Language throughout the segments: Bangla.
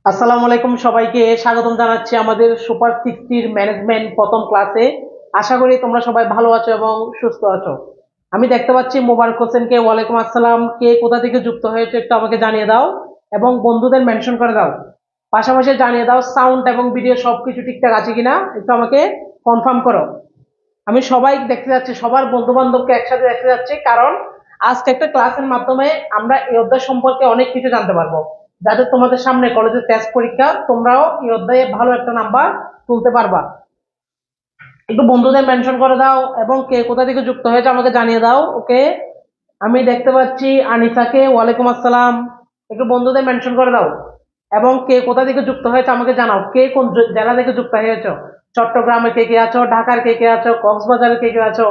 আসসালামু আলাইকুম, সবাইকে স্বাগতম জানাচ্ছি আমাদের সুপার 60 ম্যানেজমেন্ট প্রথম ক্লাসে। আশা করি তোমরা সবাই ভালো আছো এবং সুস্থ আছো। আমি দেখতে পাচ্ছি মোবারক হোসেনকে। ওয়ালাইকুম আসসালাম। কে কোথা থেকে যুক্ত হয়েছে একটু আমাকে জানিয়ে দাও এবং বন্ধুদের মেনশন করে দাও। পাশাপাশি জানিয়ে দাও সাউন্ড এবং ভিডিও সবকিছু ঠিকঠাক আছে কিনা, একটু আমাকে কনফার্ম করো। আমি সবাই দেখতে যাচ্ছি, সবার বন্ধু বান্ধবকে একসাথে দেখতে যাচ্ছি, কারণ আজকে একটা ক্লাসের মাধ্যমে আমরা এই অধ্যায় সম্পর্কে অনেক কিছু জানতে পারবো, যাতে তোমাদের সামনে কলেজের টেস্ট পরীক্ষা তোমরাও এই অধ্যায়ে ভালো একটা নাম্বার তুলতে পারবা। একটু বন্ধুদের মেনশন করে দাও এবং কে কোথা থেকে যুক্ত হয়েছে আমাকে জানিয়ে দাও। ওকে, আমি দেখতে পাচ্ছি আনিসাকে। ওয়ালাইকুম আসসালাম। একটু বন্ধুদের মেনশন করে দাও এবং কে কোথা থেকে যুক্ত হয়েছে আমাকে জানাও। কে কোন জেলা থেকে যুক্ত হয়েছে? চট্টগ্রামে কে কে আছো, ঢাকার কে কে আছো, কক্সবাজারের কে কে আছো?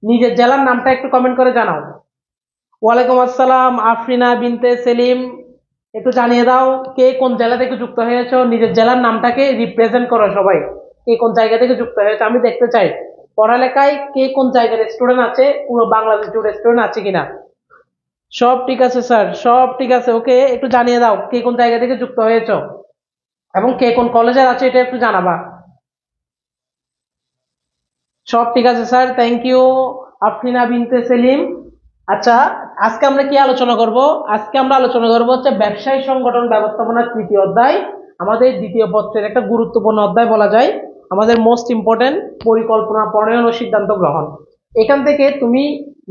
নিজের জেলার নামটা একটু কমেন্ট করে জানাও। ওয়ালাইকুম আসসালাম আফরিনা বিনতে সেলিম। একটু জানিয়ে দাও কে কোন জেলা থেকে যুক্ত হয়েছে, নিজের জেলার নামটাকে রিপ্রেজেন্ট করো সবাই। কে কোন জায়গা থেকে যুক্ত হয়েছে আমি দেখতে চাই। পড়ালেখায় কে কোন জায়গার স্টুডেন্ট আছে, পুরো বাংলাদেশ জুড়ে স্টুডেন্ট আছে কিনা। সব ঠিক আছে স্যার, সব ঠিক আছে। ওকে, একটু জানিয়ে দাও কে কোন জায়গা থেকে যুক্ত হয়েছে এবং কে কোন কলেজের আছে, এটা একটু জানাবা। সব ঠিক আছে sir, thank you Afrina Binte Selim. আচ্ছা, আজকে আমরা কি আলোচনা করব? আজকে আমরা আলোচনা করব হচ্ছে ব্যবসায় সংগঠন ব্যবস্থাপনার তৃতীয় অধ্যায়, আমাদের দ্বিতীয় পত্রের একটা গুরুত্বপূর্ণ অধ্যায় বলা যায়, আমাদের মোস্ট ইম্পর্টেন্ট, পরিকল্পনা প্রণয়ন ও সিদ্ধান্ত গ্রহণ। এখান থেকে তুমি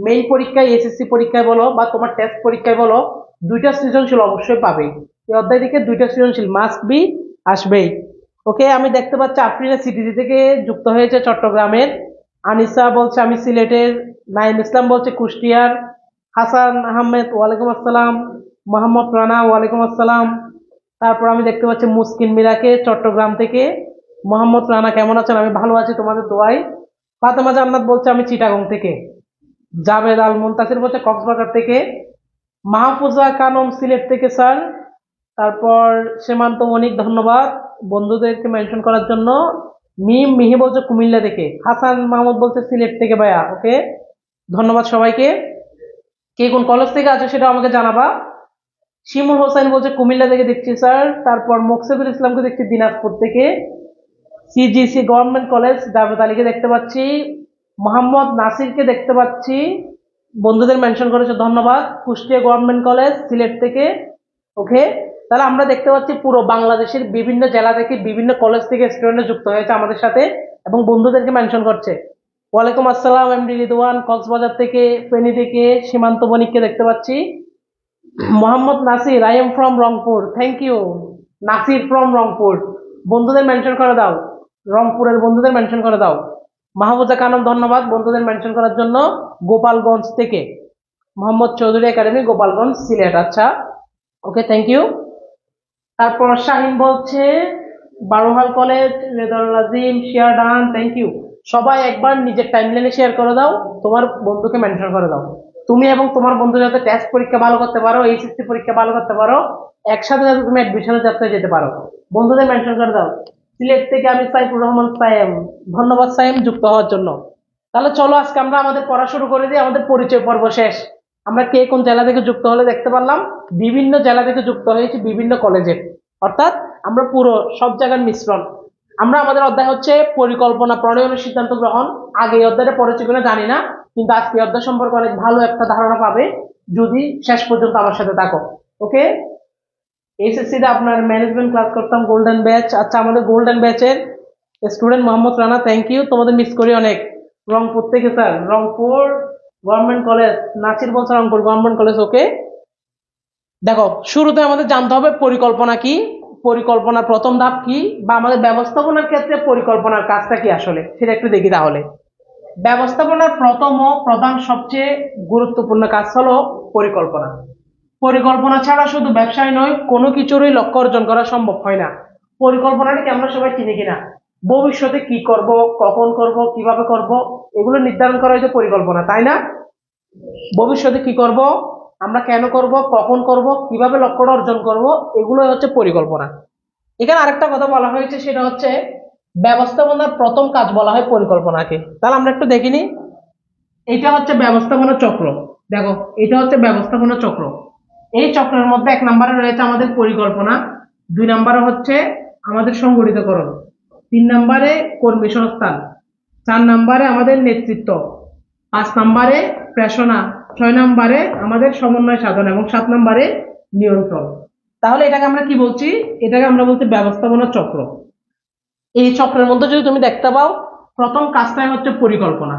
মেইন পরীক্ষায়, এসএসসি পরীক্ষায় বলো বা তোমার টেস্ট পরীক্ষায় বলো, দুইটা সৃজনশীল অবশ্যই পাবে। এই অধ্যায় থেকে দুইটা সৃজনশীল মাস্ট বি আসবেই। ওকে, আমি দেখতে পাচ্ছি আফরিনা সিটিজি থেকে যুক্ত হয়েছে চট্টগ্রামের। আনিসা বলছে আমি সিলেটের। নাইম ইসলাম বলছে কুষ্টিয়ার। হাসান আহমেদ ওয়ালাইকুম আসসালাম। মোহাম্মদ রানা ওয়ালাইকুম আসসালাম। তারপর আমি দেখতে পাচ্ছি মুসকিন মিরাকে চট্টগ্রাম থেকে। মোহাম্মদ রানা কেমন আছেন? আমি ভালো আছি তোমাদের দোয়াই। ফাতেমা জান্নাত বলছে আমি চিটাগং থেকে। জাবেদ আল মুনতাসির বলছে কক্সবাজার থেকে। মাহফুজা কানম সিলেট থেকে স্যার। তারপর সীমান্ত মনিক, ধন্যবাদ বন্ধুদেরকে মেনশন করার জন্য। মিম মিহি বলছে কুমিল্লা থেকে। হাসান মাহমুদ বলছে সিলেট থেকে ভাইয়া। ওকে, ধন্যবাদ সবাইকে। কে কোন কলেজ থেকে আছে সেটা আমাকে জানাবা। শিমুল হোসেন বলছে কুমিল্লা থেকে দেখছি স্যার। তারপর মোকসেদুল ইসলামকে দেখছি দিনাজপুর থেকে। সিজিসি গভর্নমেন্ট কলেজ জাভেদ আলীকে দেখতে পাচ্ছি। মোহাম্মদ নাসিরকে দেখতে পাচ্ছি, বন্ধুদের মেনশন করেছে, ধন্যবাদ। কুষ্টিয়া গভর্নমেন্ট কলেজ সিলেট থেকে। ওকে, তাহলে আমরা দেখতে পাচ্ছি পুরো বাংলাদেশের বিভিন্ন জেলা থেকে, বিভিন্ন কলেজ থেকে স্টুডেন্ট যুক্ত হয়েছে আমাদের সাথে এবং বন্ধুদেরকে মেনশন করছে। ওয়ালাইকুম আসসালাম এমডি রিদওয়ান কক্সবাজার থেকে, ফেনী থেকে সীমান্ত বণিককে দেখতে পাচ্ছি। Mohammad Nasir, I am from Rangpur. Thank you Nasir from Rangpur. বন্ধুদের মেনশন করে দাও, রংপুরের বন্ধুদের মেনশন করে দাও। মাহবুজা কানম, ধন্যবাদ বন্ধুদের মেনশন করার জন্য। গোপালগঞ্জ থেকে মোহাম্মদ চৌধুরী একাডেমি, গোপালগঞ্জ সিলেট। আচ্ছা, ওকে, থ্যাংক ইউ। তারপর শাহিন বলছে Barohal college, Redul Nazim share done, thank you. সবাই একবার নিজের টাইমলাইনে শেয়ার করে দাও, তোমার বন্ধুকে মেনশন করে দাও। তুমি এবং তোমার বন্ধু যাতে টেস্ট পরীক্ষা ভালো করতে পারো, এইচএসসি পরীক্ষা ভালো করতে পারো, একসাথে যাতে তুমি অ্যাডমিশনের যাত্রায় যেতে পারো, বন্ধুদের মেনশন করে দাও। সিলেট থেকে আমি সাইফুর রহমান সাইম, ধন্যবাদ সাইম যুক্ত হওয়ার জন্য। তাহলে চলো আজকে আমরা আমাদের পড়া শুরু করে দিই। আমাদের পরিচয় পর্ব শেষ। আমরা কে কোন জেলা থেকে যুক্ত হলে দেখতে পারলাম, বিভিন্ন জেলা থেকে যুক্ত হয়েছি বিভিন্ন কলেজে, অর্থাৎ আমরা পুরো সব জায়গার মিশ্রণ। আমরা আমাদের অধ্যায় হচ্ছে পরিকল্পনা প্রণয়নের সিদ্ধান্ত গ্রহণ। আগে এই অধ্যায়টা পড়েছি কিনা জানি না, কিন্তু আজকে এই অধ্যায় সম্পর্কে অনেক ভালো একটা ধারণা পাবে যদি শেষ পর্যন্ত আমার সাথে থাকো। ওকে, এসএসসি তে আপনার ম্যানেজমেন্ট ক্লাস করতাম, গোল্ডেন ব্যাচ। আচ্ছা, আমাদের গোল্ডেন ব্যাচের student Mohammad Rana, thank you, তোমাদের মিস করি অনেক। রংপুর থেকে sir, Rangpur government college. Nasir বলছে রংপুর গভর্নমেন্ট কলেজ। ওকে, দেখো শুরুতে আমাদের জানতে হবে পরিকল্পনা কি, পরিকল্পনার প্রথম ধাপ কি, বা আমাদের ব্যবস্থাপনার ক্ষেত্রে পরিকল্পনার কাজটা কি আসলে, সেটা একটু দেখি। তাহলে ব্যবস্থাপনার প্রথম ও প্রধান সবচেয়ে গুরুত্বপূর্ণ কাজ হলো পরিকল্পনা। পরিকল্পনা ছাড়া শুধু ব্যবসায় নয়, কোনো কিছুরই লক্ষ্য অর্জন করা সম্ভব হয় না। পরিকল্পনাটা কি আমরা সবাই চিনি কিনা? ভবিষ্যতে কি করব, কখন করব, কিভাবে করব, এগুলো নির্ধারণ করা হয়েছে পরিকল্পনা, তাই না? ভবিষ্যতে কি করব, আমরা কেন করব, কখন করব, কিভাবে লক্ষ্যটা অর্জন করব, এগুলো হচ্ছে পরিকল্পনা। এখানে আরেকটা কথা বলা হয়েছে, সেটা হচ্ছে ব্যবস্থাপনার প্রথম কাজ বলা হয় পরিকল্পনাকে। তাহলে আমরা একটু দেখিনি, এটা হচ্ছে ব্যবস্থাপনা চক্র। দেখো, এটা হচ্ছে ব্যবস্থাপনা চক্র। এই চক্রের মধ্যে 1 নম্বরে রয়েছে আমাদের পরিকল্পনা, 2 নম্বরে হচ্ছে আমাদের সংগঠিতকরণ, 3 নম্বরে কর্মী সংস্থান, 4 নম্বরে আমাদের নেতৃত্ব, 5 নম্বরে প্রেরণা, 6 নম্বরে আমাদের সমন্বয় সাধন এবং 7 নম্বরে নিয়ন্ত্রণ। তাহলে এটাকে আমরা কি বলছি? এটাকে আমরা বলছি ব্যবস্থাপনা চক্র। এই চক্রের মধ্যে যদি তুমি দেখতে পাও, প্রথম কাজটাই হচ্ছে পরিকল্পনা।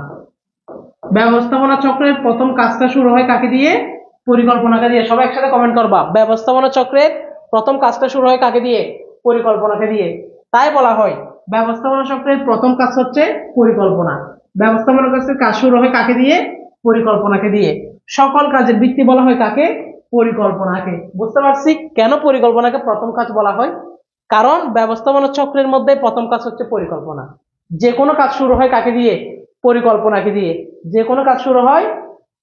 ব্যবস্থাপনা চক্রের প্রথম কাজটা শুরু হয় কাকে দিয়ে? পরিকল্পনাকে দিয়ে। সবাই একসাথে কমেন্ট করবা, ব্যবস্থাপনা চক্রের প্রথম কাজটা শুরু হয় কাকে দিয়ে? পরিকল্পনাকে দিয়ে। তাই বলা হয় ব্যবস্থাপনা চক্রের প্রথম কাজ হচ্ছে পরিকল্পনা। ব্যবস্থাপনা চক্রের কাজ শুরু হয় কাকে দিয়ে? পরিকল্পনাকে দিয়ে। সকল কাজের ভিত্তি বলা হয় কাকে? পরিকল্পনাকে। বুঝতে পারছি কেন পরিকল্পনাকে প্রথম কাজ বলা হয়? কারণ ব্যবস্থাপনা চক্রের মধ্যে প্রথম কাজ হচ্ছে পরিকল্পনা। যে কোনো কাজ শুরু হয় কাকে দিয়ে? পরিকল্পনাকে দিয়ে। যে কোনো কাজ শুরু হয়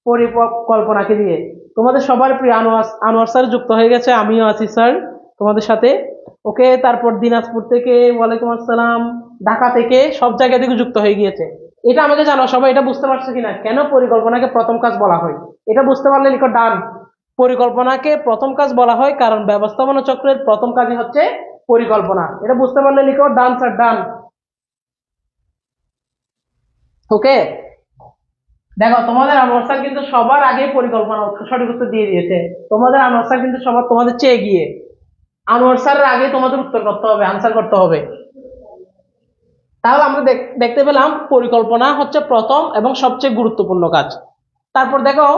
পরিকল্পনাকে দিয়ে। তোমাদের সবার প্রিয় আনোয়ার, আনোয়ার স্যার যুক্ত হয়ে গেছে, আমিও আছি স্যার তোমাদের সাথে। ওকে, তারপর দিনাজপুর থেকে, ওয়ালাইকুম আসসালাম, ঢাকা থেকে, সব জায়গা থেকে যুক্ত হয়ে গিয়েছে। এটা আমাকে জানো সবাই, এটা বুঝতে পারছো কিনা কেন পরিকল্পনাকে প্রথম কাজ বলা হয়? এটা বুঝতে পারলে লিখো ডান। পরিকল্পনাকে প্রথম কাজ বলা হয় কারণ ব্যবস্থাপনা চক্রের প্রথম কাজই হচ্ছে পরিকল্পনা। এটা বুঝতে পারলে লিখো ডান স্যার, ডান। ওকে, দেখো তোমাদের আনোয়ার স্যার কিন্তু সবার আগে পরিকল্পনা সঠিক উত্তর দিয়ে দিয়েছে। তোমাদের আনোয়ার স্যার কিন্তু সবার তোমাদের চেয়ে এগিয়ে। আনোয়ার স্যারের আগে তোমাদের উত্তর করতে হবে, আনসার করতে হবে। তাহলে আমরা দেখতে পেলাম পরিকল্পনা হচ্ছে প্রথম এবং সবচেয়ে গুরুত্বপূর্ণ কাজ। তারপর দেখো,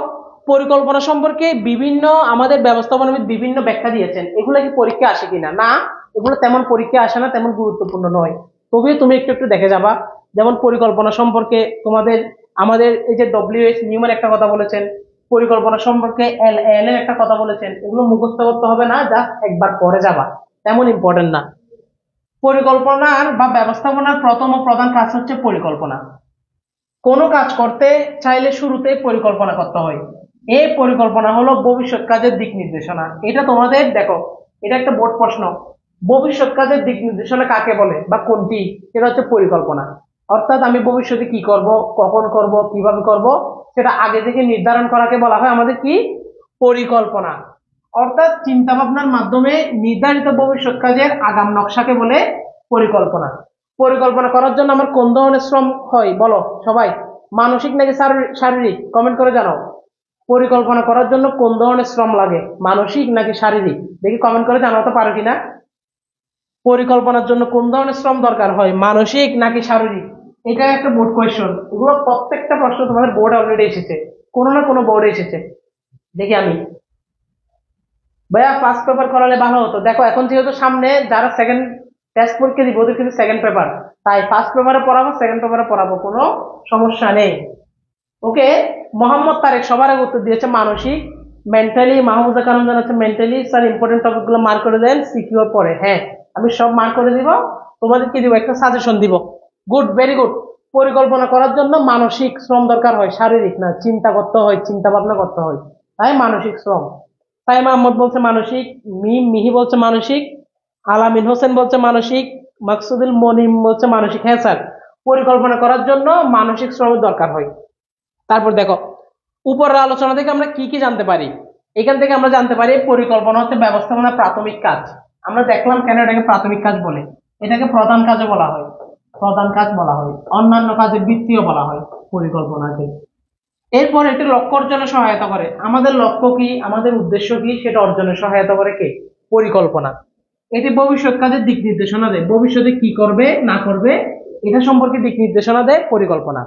পরিকল্পনা সম্পর্কে বিভিন্ন আমাদের ব্যবস্থাপনাবিদ বিভিন্ন ব্যাখ্যা দিয়েছেন। এগুলো কি পরীক্ষা আসে কিনা? না, এগুলো তেমন পরীক্ষা আসে না, তেমন গুরুত্বপূর্ণ নয়। তবে তুমি একটু একটু দেখে যাবা। যেমন পরিকল্পনা সম্পর্কে তোমাদের আমাদের এই যে ডব্লিউ.এইচ নিউম্যান একটা কথা বলেছেন, পরিকল্পনা সম্পর্কে এল এর একটা কথা বলেছেন। এগুলো মুখস্থ করতে হবে না, জাস্ট একবার পড়ে যাবা, তেমন ইম্পর্টেন্ট না। পরিকল্পনার বা ব্যবস্থাপনার প্রথম ও প্রধান কাজ হচ্ছে পরিকল্পনা। কোনো কাজ করতে চাইলে শুরুতে পরিকল্পনা করতে হয়। এই পরিকল্পনা হলো ভবিষ্যৎ কাজের দিক নির্দেশনা। এটা তোমাদের দেখো, এটা একটা বোর্ড প্রশ্ন। ভবিষ্যৎ কাজের দিক নির্দেশনা কাকে বলে বা কোনটি? এটা হচ্ছে পরিকল্পনা। অর্থাৎ আমি ভবিষ্যতে কি করব, কখন করব, কিভাবে করব, সেটা আগে থেকে নির্ধারণ করাকে বলা হয় আমাদের কি? পরিকল্পনা। অর্থাৎ চিন্তা ভাবনার মাধ্যমে নির্ধারিত ভবিষ্যৎ কাজের আগাম নকশাকে বলে পরিকল্পনা। পরিকল্পনা করার জন্য আমার কোন ধরনের শ্রম হয় বলো সবাই? মানসিক নাকি শারীরিক? কমেন্ট করে জানাও। পরিকল্পনা করার জন্য কোন ধরনের শ্রম লাগে, মানসিক নাকি শারীরিক? দেখি কমেন্ট করে জানাতে পারো কিনা। পরিকল্পনার জন্য কোন ধরনের শ্রম দরকার হয়, মানসিক নাকি শারীরিক? এটা একটা বোর্ড কোয়েশ্চন। এগুলো প্রত্যেকটা প্রশ্ন তোমাদের বোর্ডে অলরেডি এসেছে, কোনো না কোনো বোর্ডে এসেছে। দেখি আমি, ভাইয়া ফার্স্ট পেপার করালে ভালো হতো। দেখো এখন যেহেতু সামনে যারা সেকেন্ড টেস্ট পরীক্ষা দিব, ওদের কিন্তু সেকেন্ড পেপার, তাই ফার্স্ট পেপারে পড়াবো, সেকেন্ড পেপারে পড়াবো, কোনো সমস্যা নেই। ওকে, মোহাম্মদ তারেক সবার আগে উত্তর দিয়েছে মানসিক। মেন্টালি মাহমুদা কালাম জানাচ্ছে মেন্টালি। স্যার ইম্পর্টেন্ট টপিক গুলো মার্ক করে দেন, সিকিউর পরে। হ্যাঁ, আমি সব মার্ক করে দিব, তোমাদেরকে দিব, একটা সাজেশন দিব। Good, very good. পরিকল্পনা করার জন্য মানসিক শ্রম দরকার হয়, শারীরিক না। চিন্তা করতে হয়, চিন্তা ভাবনা করতে হয়, তাই মানসিক শ্রম। তাই মাহমুদ বলছে মানসিক, মিহি বলছে মানসিক, আলামিন হোসেন বলছে মানসিক, মাকসুদুল মনিম বলছে মানসিক। হ্যাঁ স্যার, পরিকল্পনা করার জন্য মানসিক শ্রমের দরকার হয়। তারপর দেখো, উপরের আলোচনা থেকে আমরা কি কি জানতে পারি? এখান থেকে আমরা জানতে পারি পরিকল্পনা হচ্ছে ব্যবস্থাপনার প্রাথমিক কাজ। আমরা দেখলাম কেন এটাকে প্রাথমিক কাজ বলে। এটাকে প্রধান কাজও বলা হয়, প্রধান কাজ বলা হয়, অন্যান্য কাজের ভিত্তিও বলা হয় পরিকল্পনাকে। এরপর এটি লক্ষ্য অর্জনে সহায়তা করে। আমাদের লক্ষ্য কি, আমাদের উদ্দেশ্য কি, সেটা অর্জনে সহায়তা করে কে? পরিকল্পনা। এটি ভবিষ্যৎ কাজের দিক নির্দেশনা দেয়, ভবিষ্যতে কি করবে না করবে এটা সম্পর্কে দিক নির্দেশনা দেয় পরিকল্পনা।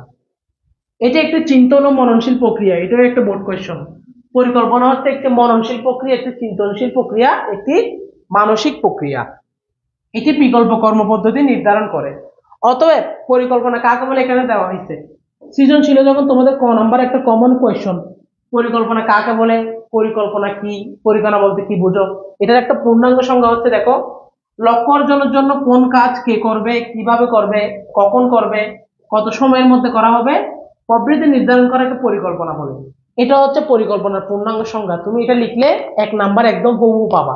এটি একটি চিন্তন ও মননশীল প্রক্রিয়া, এটাও একটা বোর্ড কোয়েশ্চন। পরিকল্পনা হচ্ছে একটি মননশীল প্রক্রিয়া, একটি চিন্তনশীল প্রক্রিয়া, একটি মানসিক প্রক্রিয়া। এটি বিকল্প কর্মপদ্ধতি নির্ধারণ করে। অতএব পরিকল্পনা কাকে বলে এখানে দেওয়া হয়েছে। সৃজনশীল যখন তোমাদের ক নাম্বার একটা কমন কোয়েশ্চন, পরিকল্পনা কাকে বলে, পরিকল্পনা কি, পরিকল্পনা বলতে কি বুঝো, এটার একটা পূর্ণাঙ্গ সংজ্ঞা হচ্ছে দেখো, লক্ষ্য অর্জনের জন্য কোন কাজ কে করবে, কিভাবে করবে, কখন করবে, কত সময়ের মধ্যে করা হবে প্রভৃতি নির্ধারণ করা একটা পরিকল্পনা বলে। এটা হচ্ছে পরিকল্পনার পূর্ণাঙ্গ সংজ্ঞা। তুমি এটা লিখলে 1 নাম্বার একদম হুবহু পাবা।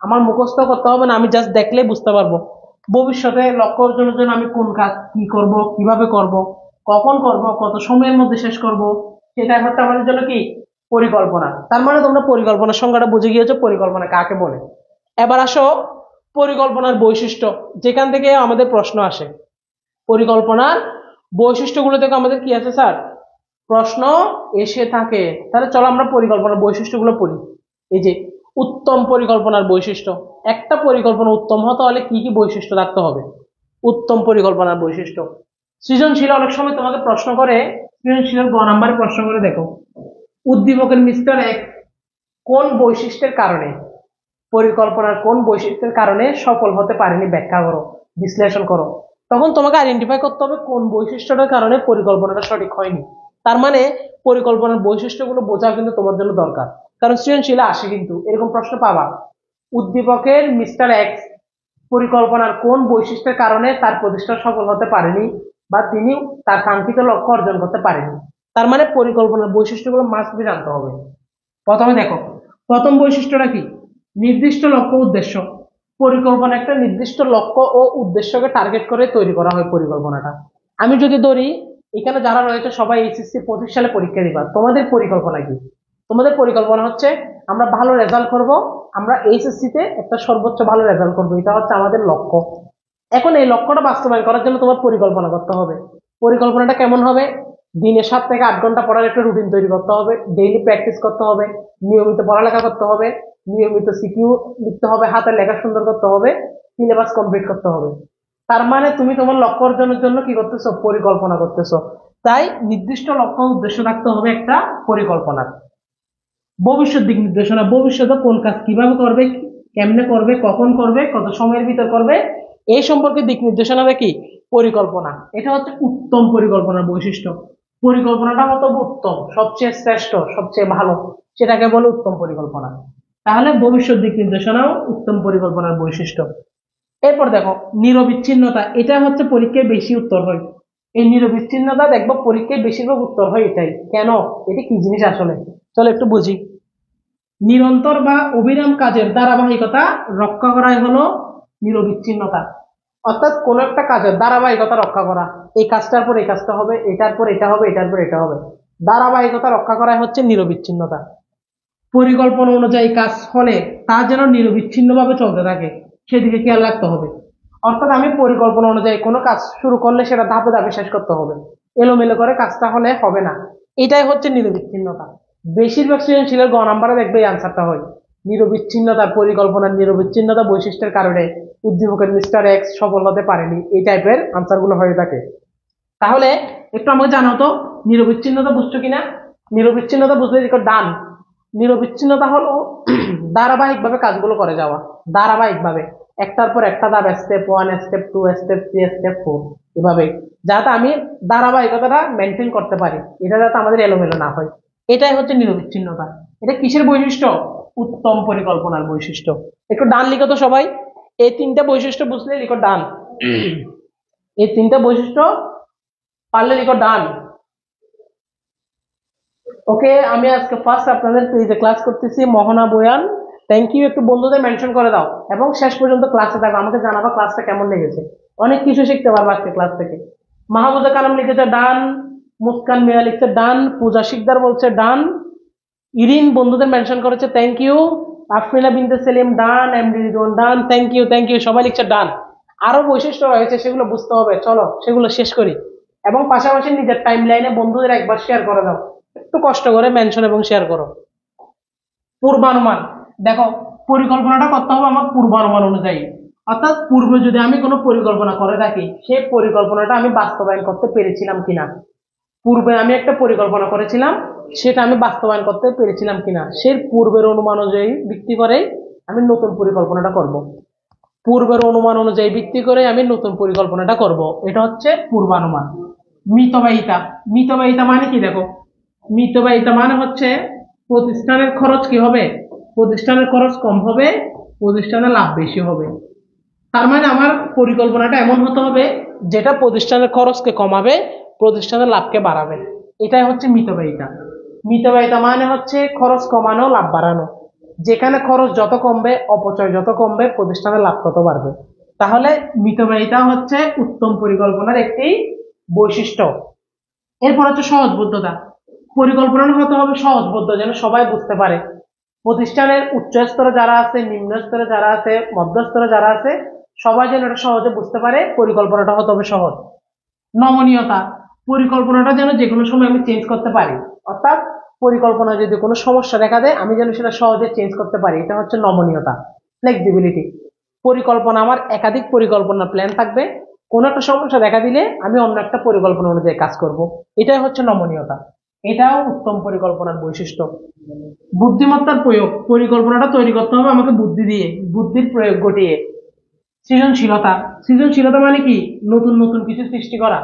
আমার মুখস্থ করতে হবে না, আমি জাস্ট দেখলে বুঝতে পারবো ভবিষ্যতে লক্ষ্য অর্জনের জন্য আমি কোন কাজ কি করব, কিভাবে করব, কখন করব, কত সময়ের মধ্যে শেষ করব, সেটা হচ্ছে আমাদের জন্য কি পরিকল্পনা। তার মানে তোমরা পরিকল্পনার সংজ্ঞাটা বুঝে গিয়েছো, পরিকল্পনা কাকে বলে। এবার আসো পরিকল্পনার বৈশিষ্ট্য, যেখান থেকে আমাদের প্রশ্ন আসে। পরিকল্পনার বৈশিষ্ট্যগুলো থেকে আমাদের কি আছে স্যার, প্রশ্ন এসে থাকে। তাহলে চলো আমরা পরিকল্পনার বৈশিষ্ট্যগুলো পড়ি। এই যে উত্তম পরিকল্পনার বৈশিষ্ট্য, একটা পরিকল্পনা উত্তম হতে হলে কি কি বৈশিষ্ট্য থাকতে হবে। উত্তম পরিকল্পনার বৈশিষ্ট্য, সৃজনশীল অনেক সময় তোমাকে প্রশ্ন করে, সৃজনশীল 2 নাম্বারে প্রশ্ন করে দেখো, উদ্দীপকের মিস্টার এক কোন বৈশিষ্ট্যের কারণে, পরিকল্পনার কোন বৈশিষ্ট্যের কারণে সফল হতে পারেনি ব্যাখ্যা করো, বিশ্লেষণ করো। তখন তোমাকে আইডেন্টিফাই করতে হবে কোন বৈশিষ্ট্যটার কারণে পরিকল্পনাটা সঠিক হয়নি। তার মানে পরিকল্পনার বৈশিষ্ট্যগুলো বোঝা কিন্তু তোমার জন্য দরকার, কারণ সৃজনশীলে আসে কিন্তু এরকম প্রশ্ন পাবা। উদ্দীপকের মিস্টার এক্স পরিকল্পনার কোন বৈশিষ্ট্যের কারণে তার প্রতিষ্ঠান সফল হতে পারেনি বা তিনি তার কাঙ্ক্ষিত লক্ষ্য অর্জন করতে পারেনি। তার মানে পরিকল্পনার বৈশিষ্ট্যগুলো মাস্ট বি জানতে হবে। প্রথমে দেখো, প্রথম বৈশিষ্ট্যটা কি, নির্দিষ্ট লক্ষ্য উদ্দেশ্য। পরিকল্পনা একটা নির্দিষ্ট লক্ষ্য ও উদ্দেশ্যকে টার্গেট করে তৈরি করা হয় পরিকল্পনাটা। আমি যদি ধরি এখানে যারা রয়েছে সবাই এইচএসসি 25 সালে পরীক্ষা দিবা, তোমাদের পরিকল্পনা কি? তোমাদের পরিকল্পনা হচ্ছে আমরা ভালো রেজাল্ট করব, আমরা এইচএসসি তে একটা সর্বোচ্চ ভালো রেজাল্ট করবো, এটা হচ্ছে আমাদের লক্ষ্য। এখন এই লক্ষ্যটা বাস্তবায়ন করার জন্য তোমার পরিকল্পনা করতে হবে। পরিকল্পনাটা কেমন হবে, দিনে 7 থেকে 8 ঘন্টা পড়ার একটা রুটিন তৈরি করতে হবে, ডেইলি প্র্যাকটিস করতে হবে, নিয়মিত পড়ালেখা করতে হবে, নিয়মিত সিকিউ লিখতে হবে, হাতের লেখা সুন্দর করতে হবে, সিলেবাস কমপ্লিট করতে হবে। তার মানে তুমি তোমার লক্ষ্য অর্জনের জন্য কি করতেছো, পরিকল্পনা করতেছো। তাই নির্দিষ্ট লক্ষ্য উদ্দেশ্য রাখতে হবে একটা পরিকল্পনা। ভবিষ্যৎ দিক নির্দেশনা, ভবিষ্যতে কোন কাজ কিভাবে করবে, কেমনে করবে, কখন করবে, কত সময়ের ভিতর করবে, এই সম্পর্কে দিক নির্দেশনা কি পরিকল্পনা। এটা হচ্ছে উত্তম পরিকল্পনার বৈশিষ্ট্য। পরিকল্পনাটা হতো উত্তম, সবচেয়ে শ্রেষ্ঠ, সবচেয়ে ভালো, সেটাকে বলে উত্তম পরিকল্পনা। তাহলে ভবিষ্যৎ দিক নির্দেশনাও উত্তম পরিকল্পনার বৈশিষ্ট্য। এরপর দেখো নিরবিচ্ছিন্নতা, এটা হচ্ছে পরীক্ষায় বেশি উত্তর হয়। এই নিরবিচ্ছিন্নতা দেখবো পরীক্ষায় বেশিরভাগ উত্তর হয় এটাই। কেন, এটা কি জিনিস আসলে, চলো একটু বুঝি। নিরন্তর বা অবিরাম কাজের ধারাবাহিকতা রক্ষা করাই হলো নিরবিচ্ছিন্নতা। অর্থাৎ কোন একটা কাজের ধারাবাহিকতা রক্ষা করা, এই কাজটার পর এই কাজটা হবে, এটার পর এটা হবে, এটার পর এটা হবে, ধারাবাহিকতা রক্ষা করাই হচ্ছে নিরবিচ্ছিন্নতা। পরিকল্পনা অনুযায়ী কাজ হলে তা যেন নিরবিচ্ছিন্নভাবে চলতে থাকে, সেদিকে খেয়াল রাখতে হবে। অর্থাৎ আমি পরিকল্পনা অনুযায়ী কোনো কাজ শুরু করলে সেটা ধাপে ধাপে শেষ করতে হবে, এলোমেলো করে কাজটা হলে হবে না। এটাই হচ্ছে নিরবিচ্ছিন্নতা। বেশিরভাগ সৃজনশীলের 2 নাম্বারে দেখবে এই আনসারটা হয় নিরবিচ্ছিন্নতার, পরিকল্পনার নিরবিচ্ছিন্নতা বৈশিষ্ট্যের কারণে উদ্দীপকের মিস্টার এক্স সফল হতে পারেনি, এই টাইপের আনসার গুলো হয়ে থাকে। তাহলে একটু আমাকে জানাও তো নিরবিচ্ছিন্নতা বুঝছো কিনা। নিরবিচ্ছিন্নতা বুঝলে দেখো ডান। নিরবিচ্ছিন্নতা হলো ধারাবাহিকভাবে কাজগুলো করে যাওয়া, ধারাবাহিকভাবে একটার পর একটা ধাপ, স্টেপ 1, স্টেপ 2, স্টেপ 3, স্টেপ 4, এভাবে যাতে আমি ধারাবাহিকতাটা মেনটেন করতে পারি, এটা যাতে আমাদের এলোমেলো না হয়, এটাই হচ্ছে নিরবিচ্ছিন্নতা। এটা কিসের বৈশিষ্ট্য, উত্তম পরিকল্পনার বৈশিষ্ট্য। একটু ডান লিখো তো সবাই, এই 3টা বৈশিষ্ট্য বুঝলে লিখো ডান। এই 3টা বৈশিষ্ট্য পারলে লিখো ডান। ওকে, আমি আজকে ফার্স্ট আপনাদের পেজে ক্লাস করতেছি, মোহনা বয়ান। থ্যাংক ইউ, একটু বন্ধুদের মেনশন করে দাও এবং শেষ পর্যন্ত ক্লাসে থাকো, আমাকে জানাবা ক্লাসটা কেমন লেগেছে। অনেক কিছু শিখতে পারবো আজকে ক্লাস থেকে। মাহমুদা কালাম লিখেছে ডান, মুস্কান মিয়া লিখছে ডান, পূজা শিকদার বলছে ডান, ইরিন বন্ধুদের মেনশন করেছে thank you, Afrina Binte Selim done, MD Ridwan done, thank you thank you, সবাই লিখছে ডান। আরো বৈশিষ্ট্য রয়েছে, সেগুলো বুঝতে হবে, চলো সেগুলো শেষ করি। এবং পাশাপাশি নিজের টাইম লাইনে বন্ধুদের একবার শেয়ার করে দাও, একটু কষ্ট করে মেনশন এবং শেয়ার করো। পূর্বানুমান, দেখো পরিকল্পনাটা করতে হবে আমার পূর্বানুমান অনুযায়ী। অর্থাৎ পূর্বে যদি আমি কোনো পরিকল্পনা করে থাকি, সেই পরিকল্পনাটা আমি বাস্তবায়ন করতে পেরেছিলাম কিনা। পূর্বে আমি একটা পরিকল্পনা করেছিলাম, সেটা আমি বাস্তবায়ন করতে পেরেছিলাম কিনা, সেই পূর্বের অনুমান অনুযায়ী ভিত্তি করে আমি নতুন পরিকল্পনাটা করব। পূর্বের অনুমান অনুযায়ী ভিত্তি করে আমি নতুন পরিকল্পনাটা করব, এটা হচ্ছে পূর্বানুমান। মিতব্যয়িতা, মিতব্যয়িতা মানে কি দেখো, মিতব্যয়িতা মানে হচ্ছে প্রতিষ্ঠানের খরচ কি হবে, প্রতিষ্ঠানের খরচ কম হবে, প্রতিষ্ঠানের লাভ বেশি হবে। তার মানে আমার পরিকল্পনাটা এমন হতে হবে যেটা প্রতিষ্ঠানের খরচকে কমাবে, প্রতিষ্ঠানের লাভকে বাড়াবে। এটাই হচ্ছে মিতব্যয়িতা। মিতব্যয়িতা মানে হচ্ছে খরচ কমানো, লাভ বাড়ানো। যেখানে খরচ যত কমবে, অপচয় যত কমবে, প্রতিষ্ঠানের লাভ তত বাড়বে। তাহলে মিতব্যয়িতা হচ্ছে উত্তম পরিকল্পনার একটি বৈশিষ্ট্য। এরপর হচ্ছে সহজবোধ্যতা। পরিকল্পনা হতে হবে সহজবোধ্য, যেন সবাই বুঝতে পারে। প্রতিষ্ঠানের উচ্চ স্তরে যারা আছে, নিম্ন স্তরে যারা আছে, মধ্য স্তরে যারা আছে, সবাই যেন এটা সহজে বুঝতে পারে। পরিকল্পনাটা হতে হবে সহজ। নমনীয়তা। পরিকল্পনাটা যেন যে কোনো সময় আমি চেঞ্জ করতে পারি। অর্থাৎ পরিকল্পনা যদি কোনো সমস্যা দেখা দেয়, আমি যেন সেটা সহজে চেঞ্জ করতে পারি। এটা হচ্ছে নমনীয়তা, ফ্লেক্সিবিলিটি। পরিকল্পনা, আমার একাধিক পরিকল্পনা প্ল্যান থাকবে। কোনো একটা সমস্যা দেখা দিলে আমি অন্য একটা পরিকল্পনা অনুযায়ী কাজ করব। এটাই হচ্ছে নমনীয়তা। এটাও উত্তম পরিকল্পনার বৈশিষ্ট্য। বুদ্ধিমত্তার প্রয়োগ। পরিকল্পনাটা তৈরি করতে হবে আমাকে বুদ্ধি দিয়ে, বুদ্ধির প্রয়োগ ঘটিয়ে। সৃজনশীলতা। সৃজনশীলতা মানে কি? নতুন নতুন কিছু সৃষ্টি করা।